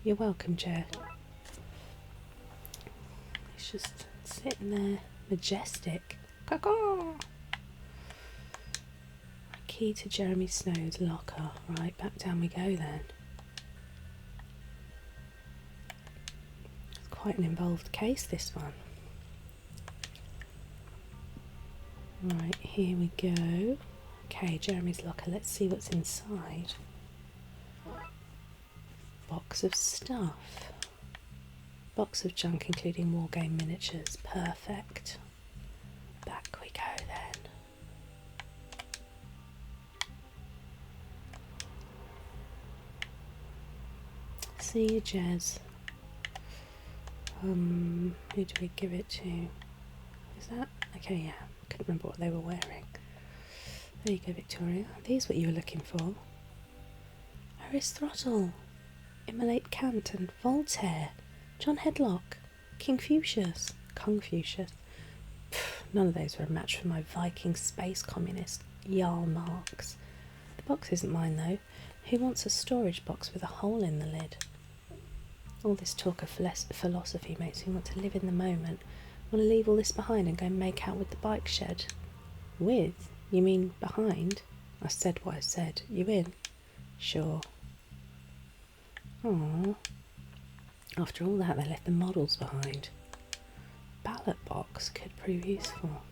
You're welcome, Jer. He's just sitting there, majestic. Caw-caw. Key to Jeremy Snow's locker. Right, back down we go then. It's quite an involved case, this one. Right, here we go. Okay, Jeremy's locker. Let's see what's inside. Box of stuff. Box of junk including wargame miniatures. Perfect. Back we go then. See you, Jez. Who do we give it to? Is that? Okay, yeah. Couldn't remember what they were wearing. There you go, Victoria. Are these what you were looking for? Aristotle, Immolate Kant and Voltaire, John Headlock, Confucius. None of those were a match for my Viking space communist Jarl marks. The box isn't mine though. Who wants a storage box with a hole in the lid? All this talk of philosophy makes me want to live in the moment. Want to leave all this behind and go make out with the bike shed. With? You mean behind? I said what I said. You in? Sure. Aww. After all that, they left the models behind. Ballot box could prove useful.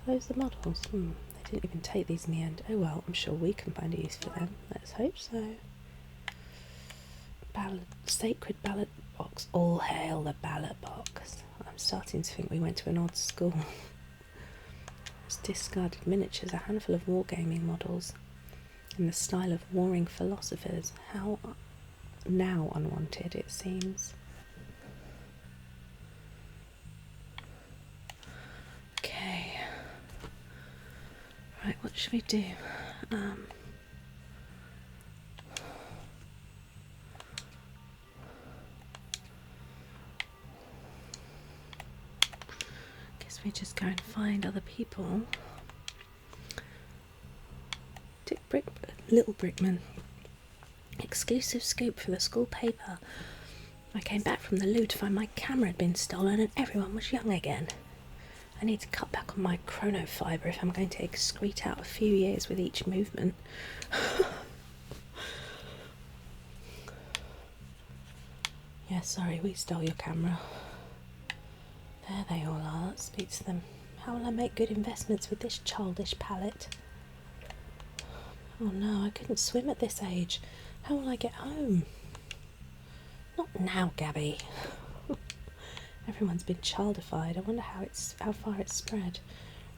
Are those the models? They didn't even take these in the end. Oh well, I'm sure we can find a use for them. Let's hope so. Sacred ballot box. All hail the ballot box. I'm starting to think we went to an odd school. It's discarded miniatures, a handful of wargaming models in the style of warring philosophers. How now unwanted it seems. Okay. Right, what should we do? We just go and find other people. Little Brickman. Exclusive scoop for the school paper. I came back from the loo to find my camera had been stolen and everyone was young again. I need to cut back on my chronofibre if I'm going to excrete out a few years with each movement. Yeah, sorry, we stole your camera. There they all are. Let's speak to them. How will I make good investments with this childish palette? Oh no, I couldn't swim at this age. How will I get home? Not now, Gabby. Everyone's been childified. I wonder how far it's spread.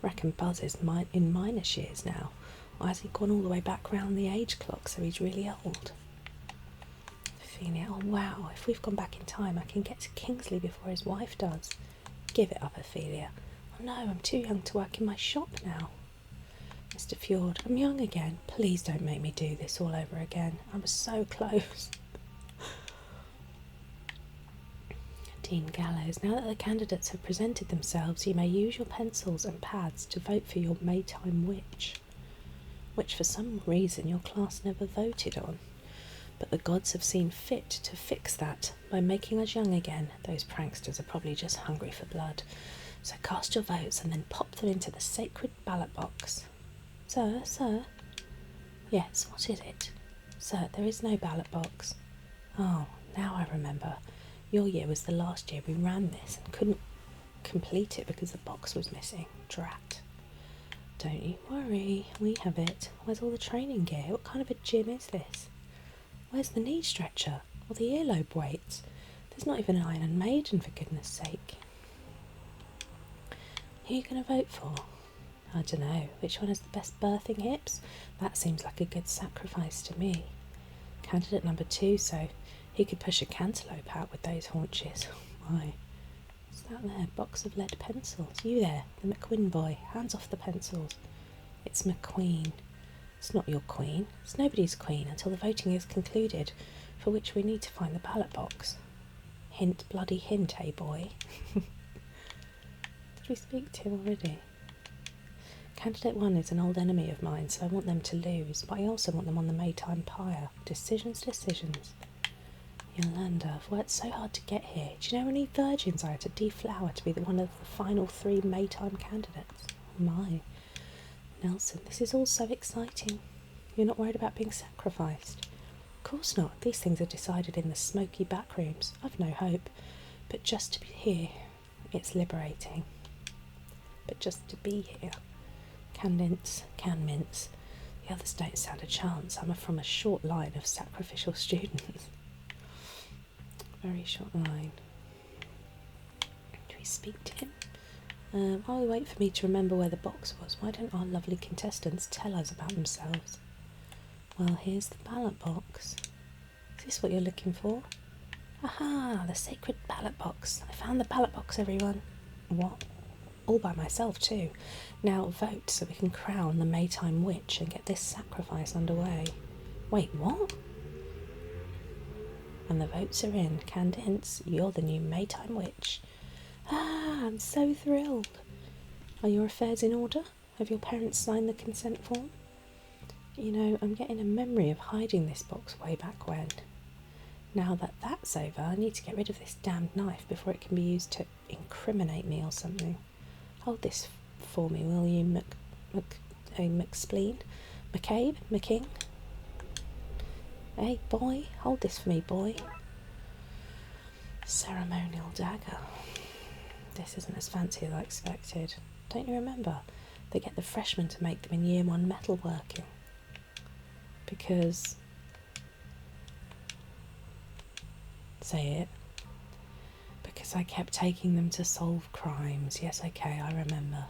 Reckon Buzz is in minus years now. Or has he gone all the way back round the age clock so he's really old? Ophelia, oh wow, if we've gone back in time I can get to Kingsley before his wife does. Give it up, Ophelia. Oh no, I'm too young to work in my shop now. Mr. Fjord, I'm young again. Please don't make me do this all over again. I was so close. Jean Gallows, now that the candidates have presented themselves, you may use your pencils and pads to vote for your Maytime Witch, which for some reason your class never voted on. But the gods have seen fit to fix that by making us young again. Those pranksters are probably just hungry for blood. So cast your votes and then pop them into the sacred ballot box. Sir? Yes, what is it? Sir, there is no ballot box. Oh, now I remember. Your year was the last year we ran this and couldn't complete it because the box was missing. Drat. Don't you worry, we have it. Where's all the training gear? What kind of a gym is this? Where's the knee stretcher? Or the earlobe weights? There's not even an Iron Maiden, for goodness sake. Who are you going to vote for? I don't know. Which one has the best birthing hips? That seems like a good sacrifice to me. Candidate number 2, so he could push a cantaloupe out with those haunches. Why? What's that there? Box of lead pencils. You there, the McQueen boy. Hands off the pencils. It's McQueen. It's not your queen. It's nobody's queen until the voting is concluded, for which we need to find the ballot box. Hint, bloody hint, eh, boy? Did we speak to him already? Candidate 1 is an old enemy of mine, so I want them to lose, but I also want them on the Maytime pyre. Decisions. Yolanda, I've worked so hard to get here. Do you know how many virgins I had to deflower to be one of the final 3 Maytime candidates? Oh my. Nelson, this is all so exciting. You're not worried about being sacrificed? Of course not. These things are decided in the smoky back rooms. I've no hope. But just to be here, it's liberating. But just to be here. Can mince. The others don't stand a chance. I'm from a short line of sacrificial students. Very short line. Do we speak to him? While we wait for me to remember where the box was, why don't our lovely contestants tell us about themselves? Well, here's the ballot box. Is this what you're looking for? Aha, the sacred ballot box. I found the ballot box, everyone. What? All by myself too. Now vote so we can crown the Maytime Witch and get this sacrifice underway. Wait, what? And the votes are in. Candace, you're the new Maytime Witch. Ah, I'm so thrilled. Are your affairs in order? Have your parents signed the consent form? You know, I'm getting a memory of hiding this box way back when. Now that that's over, I need to get rid of this damned knife before it can be used to incriminate me or something. Hold this for me, will you, McSpleen? McCabe? McKing? Hey, boy, hold this for me, boy. Ceremonial dagger. This isn't as fancy as I expected. Don't you remember? They get the freshmen to make them in year 1 metalworking. Because... Say it. Because I kept taking them to solve crimes. Yes, okay, I remember.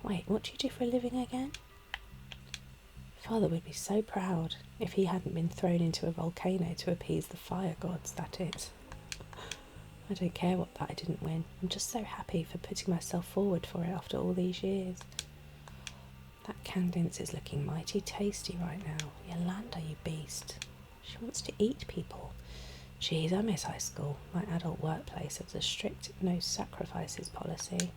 Wait, what do you do for a living again? Father would be so proud if he hadn't been thrown into a volcano to appease the fire gods, that is. I don't care what that I didn't win. I'm just so happy for putting myself forward for it after all these years. That Candace is looking mighty tasty right now. Yolanda, you beast. She wants to eat people. Geez, I miss high school. My adult workplace has a strict no sacrifices policy.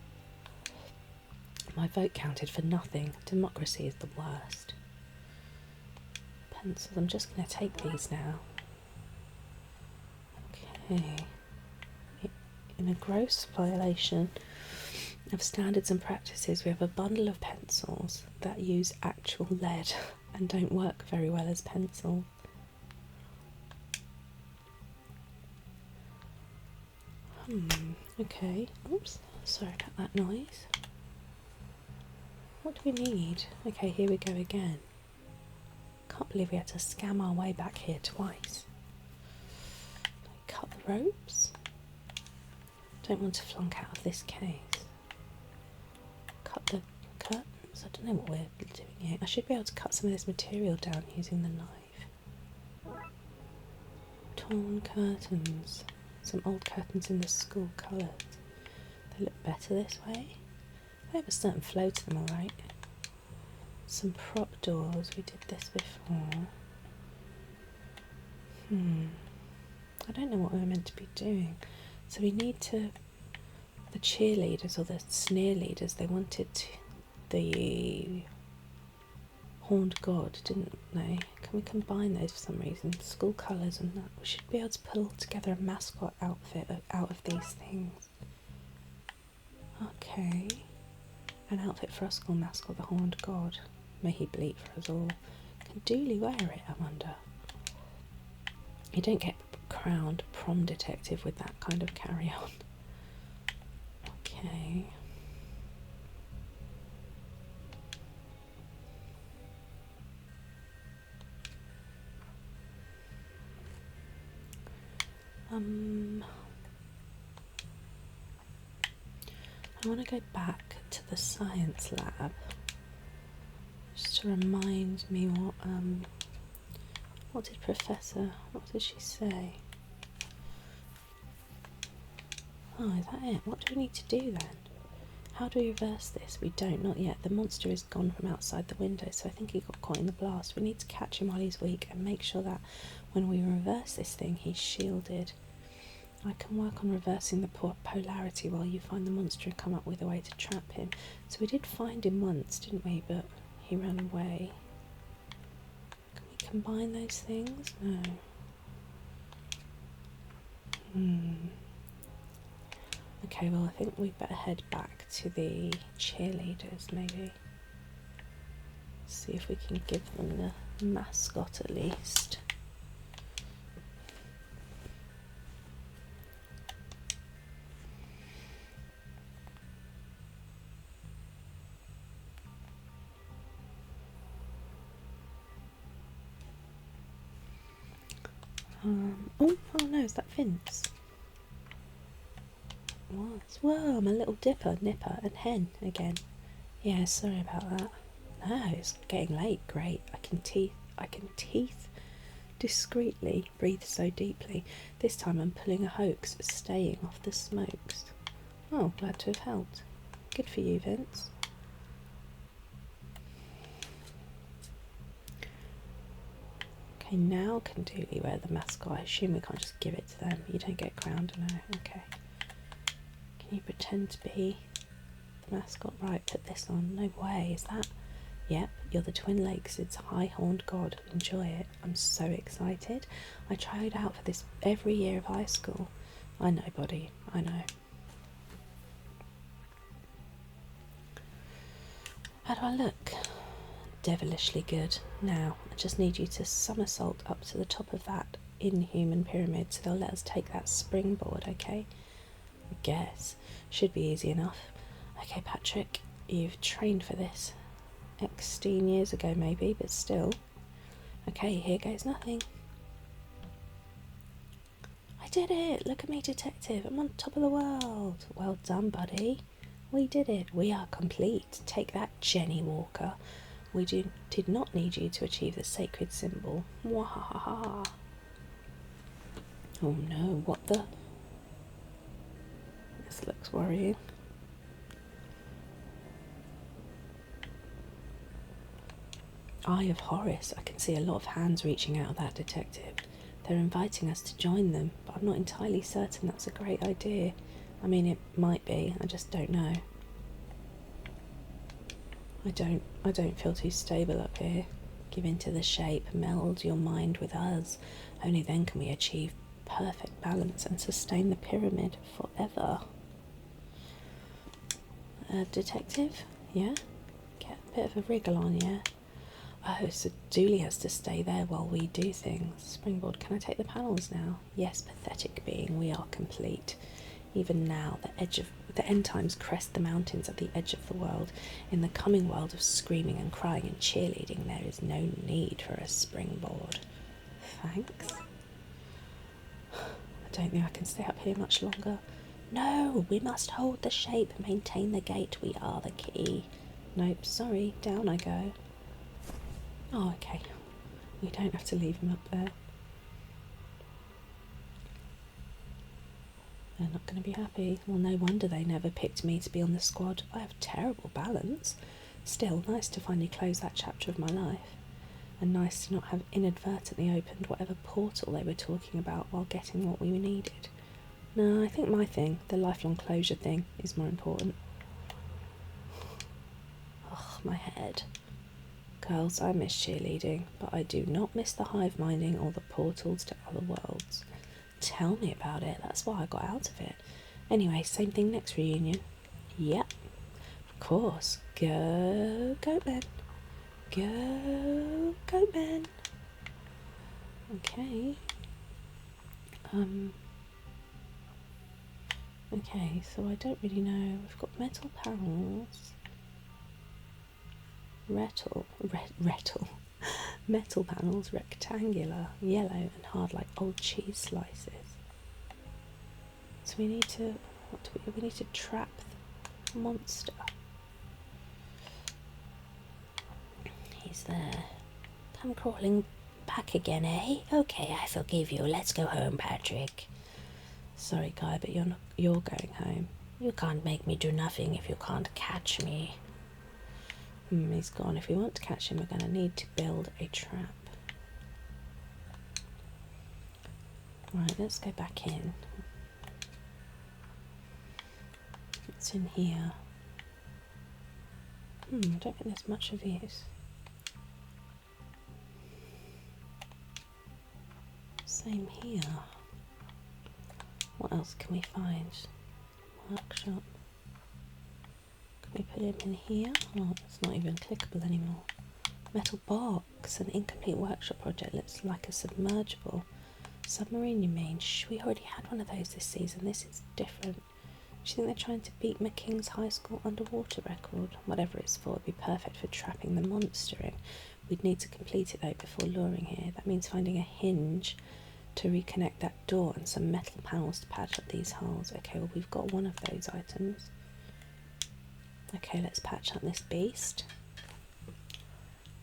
My vote counted for nothing. Democracy is the worst. Pencils, I'm just going to take these now. Okay. In a gross violation of standards and practices, we have a bundle of pencils that use actual lead and don't work very well as pencils. Okay. Oops, sorry about that noise. What do we need? Okay, here we go again. Can't believe we had to scam our way back here twice. Cut the ropes. Don't want to flunk out of this case. Cut the curtains. I don't know what we're doing here. I should be able to cut some of this material down using the knife. Torn curtains. Some old curtains in the school colours. They look better this way. They have a certain flow to them, alright. Some prop doors. We did this before. I don't know what we're meant to be doing. So we need to... The cheerleaders or the sneer leaders, they wanted the horned god, didn't they? Can we combine those for some reason? School colours and that. We should be able to pull together a mascot outfit out of these things. Okay. An outfit for our school mascot, the horned god. May he bleat for us all. Can Dooley wear it, I wonder? You don't get crowned prom detective with that kind of carry-on. Okay. I want to go back to the science lab just to remind me what did she say? Oh, is that it? What do we need to do then? How do we reverse this? We don't, not yet. The monster is gone from outside the window, so I think he got caught in the blast. We need to catch him while he's weak and make sure that when we reverse this thing, he's shielded. I can work on reversing the polarity while you find the monster and come up with a way to trap him. So we did find him once, didn't we? But he ran away. Can we combine those things? No. Okay, well, I think we better head back to the cheerleaders, maybe. See if we can give them the mascot at least. Oh no, is that Vince? What? Whoa, I'm a little dipper, nipper, and hen again. Yeah, sorry about that. No, it's getting late. Great. I can teeth discreetly, breathe so deeply. This time I'm pulling a hoax, staying off the smokes. Oh, glad to have helped. Good for you, Vince. Okay, now can Dooley wear the mascot? I assume we can't just give it to them. You don't get crowned, no. Okay. Can you pretend to be the mascot? Right, put this on. No way, is that? Yep, you're the Twin Lakes. It's high-horned god. Enjoy it. I'm so excited. I tried out for this every year of high school. I know, buddy. I know. How do I look? Devilishly good. Now, I just need you to somersault up to the top of that inhuman pyramid so they'll let us take that springboard, okay? I guess. Should be easy enough. Okay, Patrick, you've trained for this 16 years ago maybe, but still. Okay, here goes nothing. I did it! Look at me, detective. I'm on top of the world. Well done, buddy. We did it. We are complete. Take that, Jenny Walker. We did not need you to achieve the sacred symbol. Wahaha. Oh no, what the? This looks worrying. Eye of Horus. I can see a lot of hands reaching out of that, detective. They're inviting us to join them, but I'm not entirely certain that's a great idea. I mean, it might be, I just don't know. I don't feel too stable up here. Give in to the shape, meld your mind with us. Only then can we achieve perfect balance and sustain the pyramid forever. Detective? Yeah? Get a bit of a wriggle on, yeah? Oh, so Dooley has to stay there while we do things. Springboard, can I take the panels now? Yes, pathetic being, we are complete. Even now, the end times crest the mountains at the edge of the world. In the coming world of screaming and crying and cheerleading, there is no need for a springboard. Thanks. I don't think I can stay up here much longer. No, we must hold the shape, maintain the gate. We are the key. Nope, sorry, down I go. Oh, okay. We don't have to leave him up there. They're not going to be happy. Well, no wonder they never picked me to be on the squad. I have terrible balance. Still, nice to finally close that chapter of my life. and nice to not have inadvertently opened whatever portal they were talking about while getting what we needed. No, I think my thing, the lifelong closure thing, is more important. Ugh, my head. Girls, I miss cheerleading, but I do not miss the hive minding or the portals to other worlds. Tell me about it, that's why I got out of it. Anyway, same thing next reunion. Yep, of course. Go, Goatman. Go, Goatman. Okay. Okay, so I don't really know. We've got metal panels. Metal panels, rectangular, yellow and hard like old cheese slices. So we need to, we need to trap the monster. He's there. Come crawling back again, eh? Okay, I forgive you. Let's go home, Patrick. Sorry, Guy, but you're going home. You can't make me do nothing if you can't catch me. He's gone. If we want to catch him, we're going to need to build a trap. Right, let's go back in. What's in here? I don't think there's much of use. Same here. What else can we find? Workshop. Can we put him in here? Oh, it's not even clickable anymore. Metal box. An incomplete workshop project looks like a submergible. Submarine, you mean? Shh, we already had one of those this season. This is different. Do you think they're trying to beat McKing's high school underwater record? Whatever it's for, it'd be perfect for trapping the monster in. We'd need to complete it though before luring here. That means finding a hinge to reconnect that door and some metal panels to patch up these holes. Okay, well we've got one of those items. Okay, let's patch up this beast.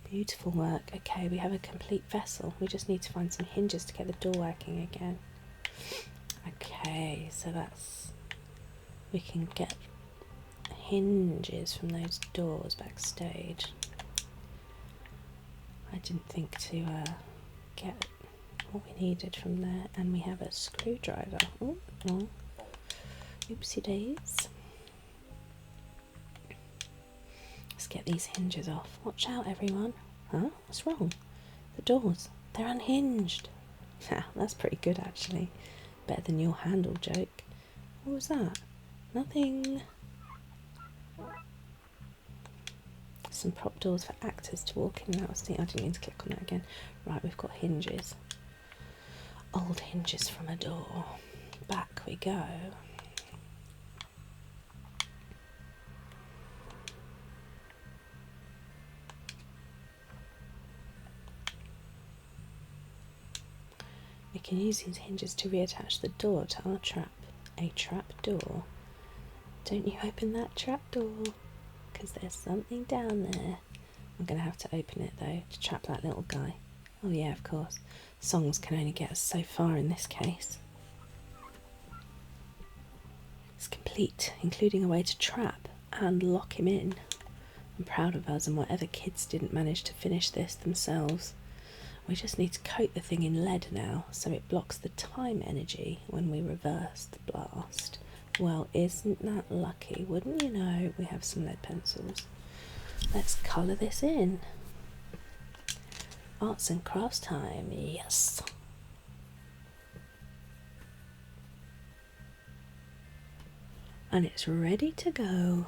Beautiful work. Okay, we have a complete vessel. We just need to find some hinges to get the door working again. Okay, so that's... we can get hinges from those doors backstage. I didn't think to get what we needed from there, and we have a screwdriver. Oh, no. Oopsie days. Let's get these hinges off. Watch out, everyone. Huh? What's wrong? The doors. They're unhinged. That's pretty good, actually. Better than your handle joke. What was that? Nothing. Some prop doors for actors to walk in and out. I didn't mean to click on that again. Right, we've got hinges. Old hinges from a door. Back we go. We can use these hinges to reattach the door to our trap. A trap door. Don't you open that trap door, because there's something down there. I'm going to have to open it though to trap that little guy. Oh yeah, of course. Songs can only get us so far in this case. It's complete, including a way to trap and lock him in. I'm proud of us and whatever kids didn't manage to finish this themselves. We just need to coat the thing in lead now so it blocks the time energy when we reverse the blast. Well, isn't that lucky? Wouldn't you know, we have some lead pencils. Let's colour this in. Arts and crafts time, yes. And it's ready to go.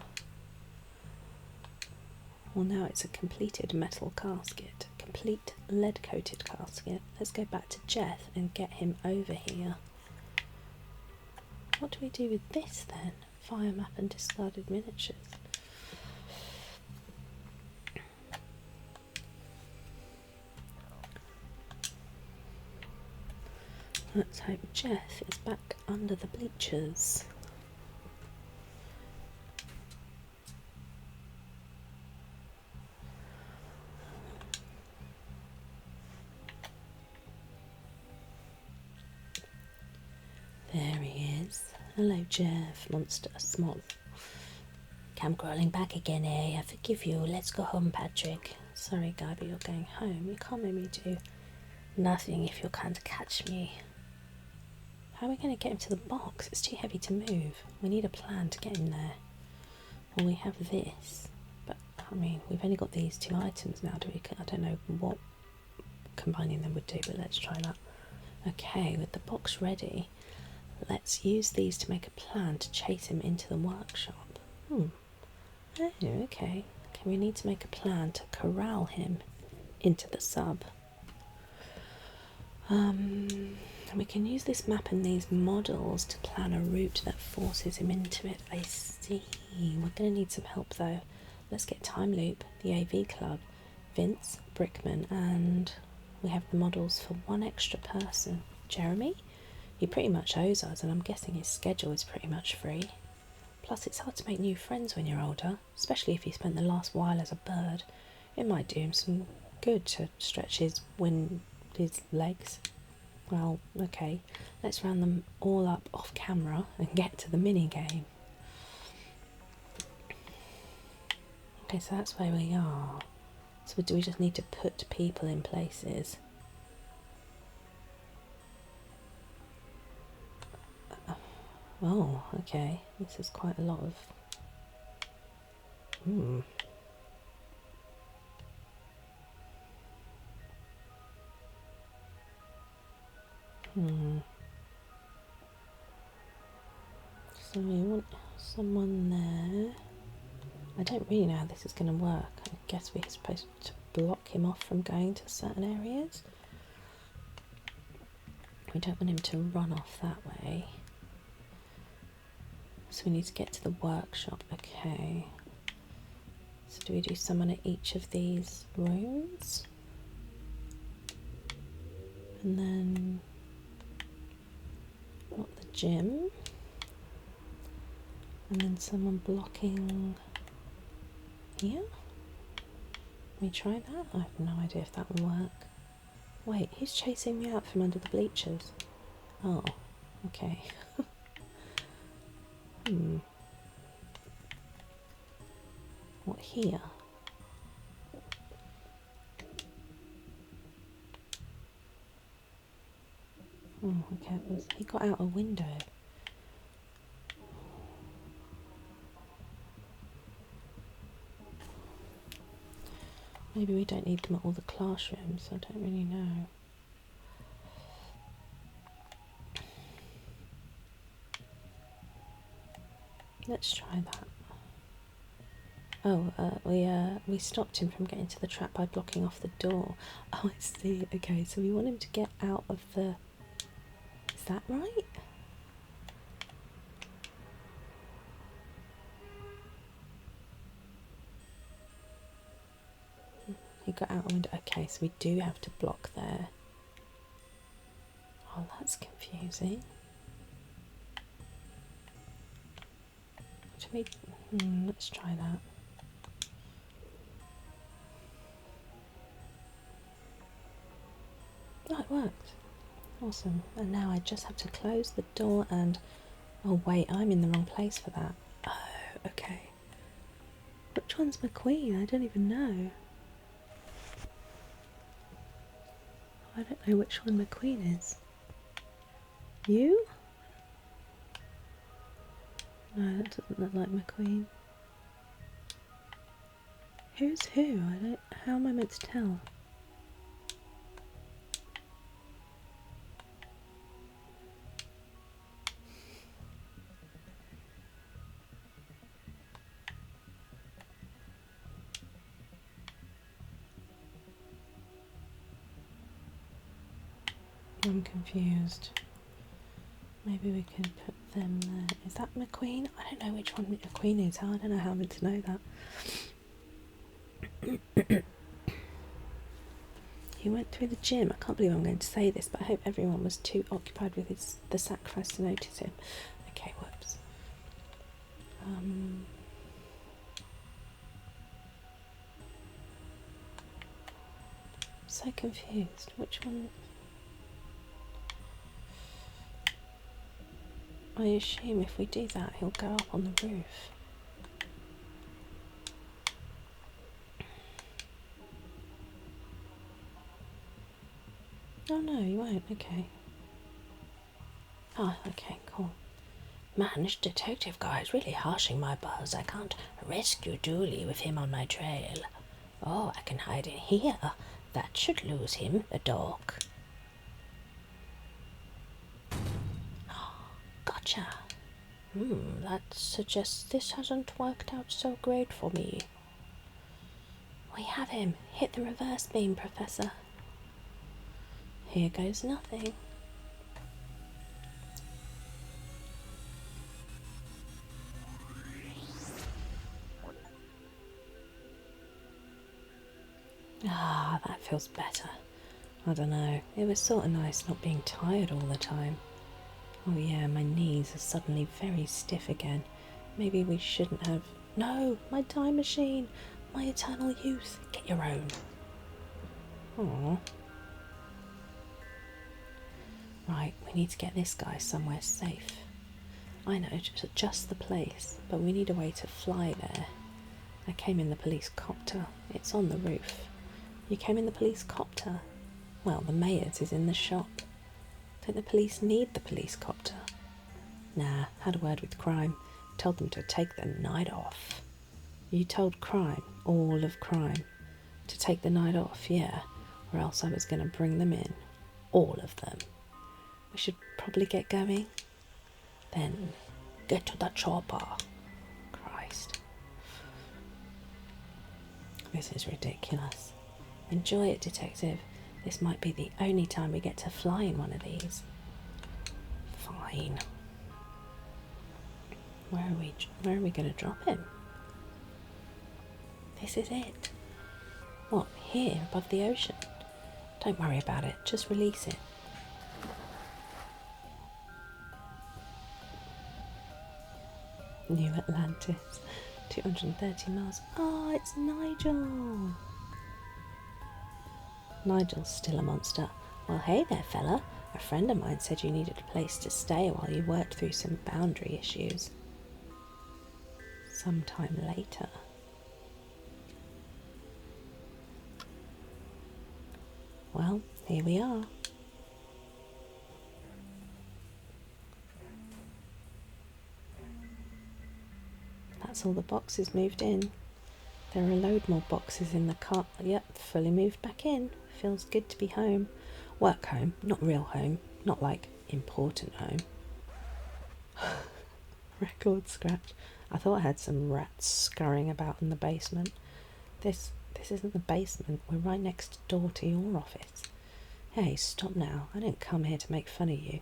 Well, now it's a completed metal casket. Complete lead-coated casket. Let's go back to Jeff and get him over here. What do we do with this then? Fire map and discarded miniatures. Let's hope Jeff is back under the bleachers. There he is. Hello, Jeff, monster small. Come crawling back again, eh? I forgive you. Let's go home, Patrick. Sorry, guy, but you're going home. You can't make me do nothing if you're kind to catch me. How are we going to get him to the box? It's too heavy to move. We need a plan to get him there. Well, we have this, but I mean, we've only got these 2 items now, do we? I don't know what combining them would do, but let's try that. Okay, with the box ready, let's use these to make a plan to chase him into the workshop. Oh, okay. Okay, we need to make a plan to corral him into the sub. We can use this map and these models to plan a route that forces him into it. I see. We're going to need some help though. Let's get Time Loop, the AV Club, Vince, Brickman, and we have the models for 1 extra person. Jeremy? He pretty much owes us, and I'm guessing his schedule is pretty much free. Plus, it's hard to make new friends when you're older, especially if you spent the last while as a bird. It might do him some good to stretch his legs. Well, okay, let's round them all up off camera and get to the mini game. Okay, so that's where we are. So do we just need to put people in places? Oh, okay. This is quite a lot of... So we want someone there. I don't really know how this is going to work. I guess we're supposed to block him off from going to certain areas. We don't want him to run off that way. So we need to get to the workshop. Okay. So do we do someone at each of these rooms? And then not the gym. And then someone blocking here? Can we try that? I have no idea if that will work. Wait, who's chasing me out from under the bleachers? Oh, okay. What, here? Oh, okay, he got out a window. Maybe we don't need them at all the classrooms, I don't really know. Let's try that. Oh, we stopped him from getting to the trap by blocking off the door. Oh, I see. Okay, so we want him to get out of the... Is that right? He got out a window. Okay, so we do have to block there. Oh, that's confusing. Let's try that. Oh, it worked. Awesome. And now I just have to close the door and... Oh wait, I'm in the wrong place for that. Oh, okay. Which one's McQueen? I don't even know. I don't know which one McQueen is. You? No, that doesn't look like McQueen. Who's who? How am I meant to tell? I'm confused. Maybe we can put them there. Is that McQueen? I don't know which one McQueen is. I don't know how I'm meant to know that. He went through the gym. I can't believe I'm going to say this, but I hope everyone was too occupied with the sacrifice to notice him. Okay, whoops. So confused. Which one? I assume if we do that, he'll go up on the roof. Oh no, you won't. Okay. Ah, okay, cool. Man, this detective guy is really harshing my buzz. I can't rescue Dooley with him on my trail. Oh, I can hide in here. That should lose him, the dog. Gotcha. That suggests this hasn't worked out so great for me. We have him. Hit the reverse beam, Professor. Here goes nothing. Ah, that feels better. I don't know. It was sort of nice not being tired all the time. Oh yeah, my knees are suddenly very stiff again. Maybe we shouldn't have... No, my time machine! My eternal youth! Get your own. Aww. Right, we need to get this guy somewhere safe. I know, just the place, but we need a way to fly there. I came in the police copter. It's on the roof. You came in the police copter? Well, the mayor's is in the shop. Don't the police need the police copter? Nah, had a word with crime. Told them to take the night off. You told crime, all of crime, to take the night off, yeah, or else I was going to bring them in. All of them. We should probably get going. Then get to the chopper. Christ. This is ridiculous. Enjoy it, detective. This might be the only time we get to fly in one of these. Fine. Where are we going to drop him? This is it. What, here above the ocean? Don't worry about it, just release it. New Atlantis, 230 miles. Oh, it's Nigel. Nigel's still a monster. Well, hey there, fella. A friend of mine said you needed a place to stay while you worked through some boundary issues. Sometime later. Well, here we are. That's all the boxes moved in. There are a load more boxes in the car. Yep, fully moved back in. Feels good to be home. Work home, not real home. Not like important home. Record scratch. I thought I had some rats scurrying about in the basement. This isn't the basement. We're right next door to your office. Hey, stop now. I didn't come here to make fun of you,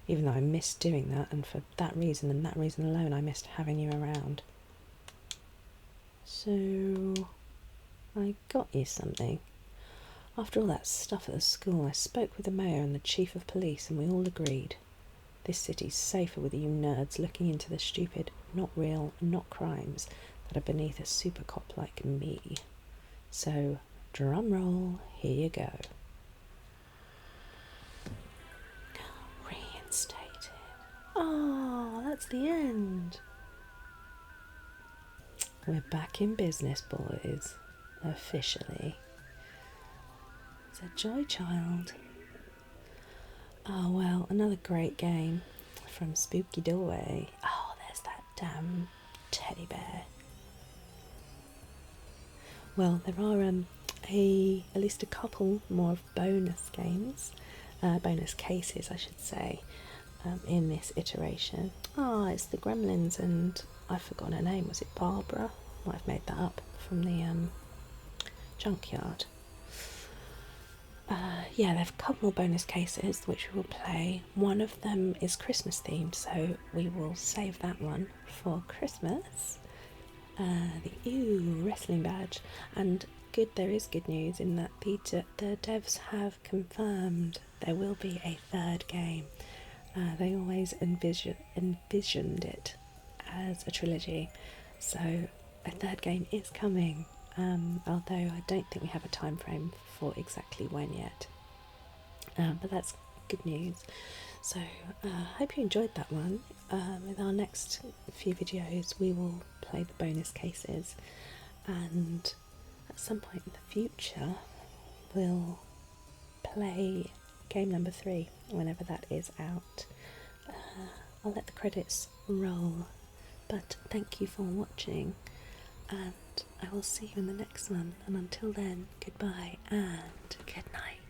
even though I missed doing that, and for that reason and that reason alone I missed having you around. So, I got you something. After all that stuff at the school, I spoke with the mayor and the chief of police, and we all agreed. This city's safer with you nerds looking into the stupid, not real, not crimes that are beneath a super cop like me. So, drum roll, here you go. Reinstated. Oh, that's the end. We're back in business, boys. Officially. It's a joy child. Oh, well, another great game from Spooky Doorway. Oh, there's that damn teddy bear. Well, there are at least a couple more bonus games, bonus cases, I should say, in this iteration. Ah, it's the Gremlins, and I've forgotten her name. Was it Barbara? Might have made that up from the junkyard. Yeah, there are a couple more bonus cases which we will play. One of them is Christmas themed, so we will save that one for Christmas. The wrestling badge, and there is good news in that the devs have confirmed there will be a third game. They always envisioned it as a trilogy, so a third game is coming, although I don't think we have a time frame for exactly when yet, but that's good news. So I hope you enjoyed that one. In our next few videos we will play the bonus cases, and at some point in the future we'll play game number 3, whenever that is out. I'll let the credits roll, but thank you for watching, and I will see you in the next one, and until then, goodbye and good night.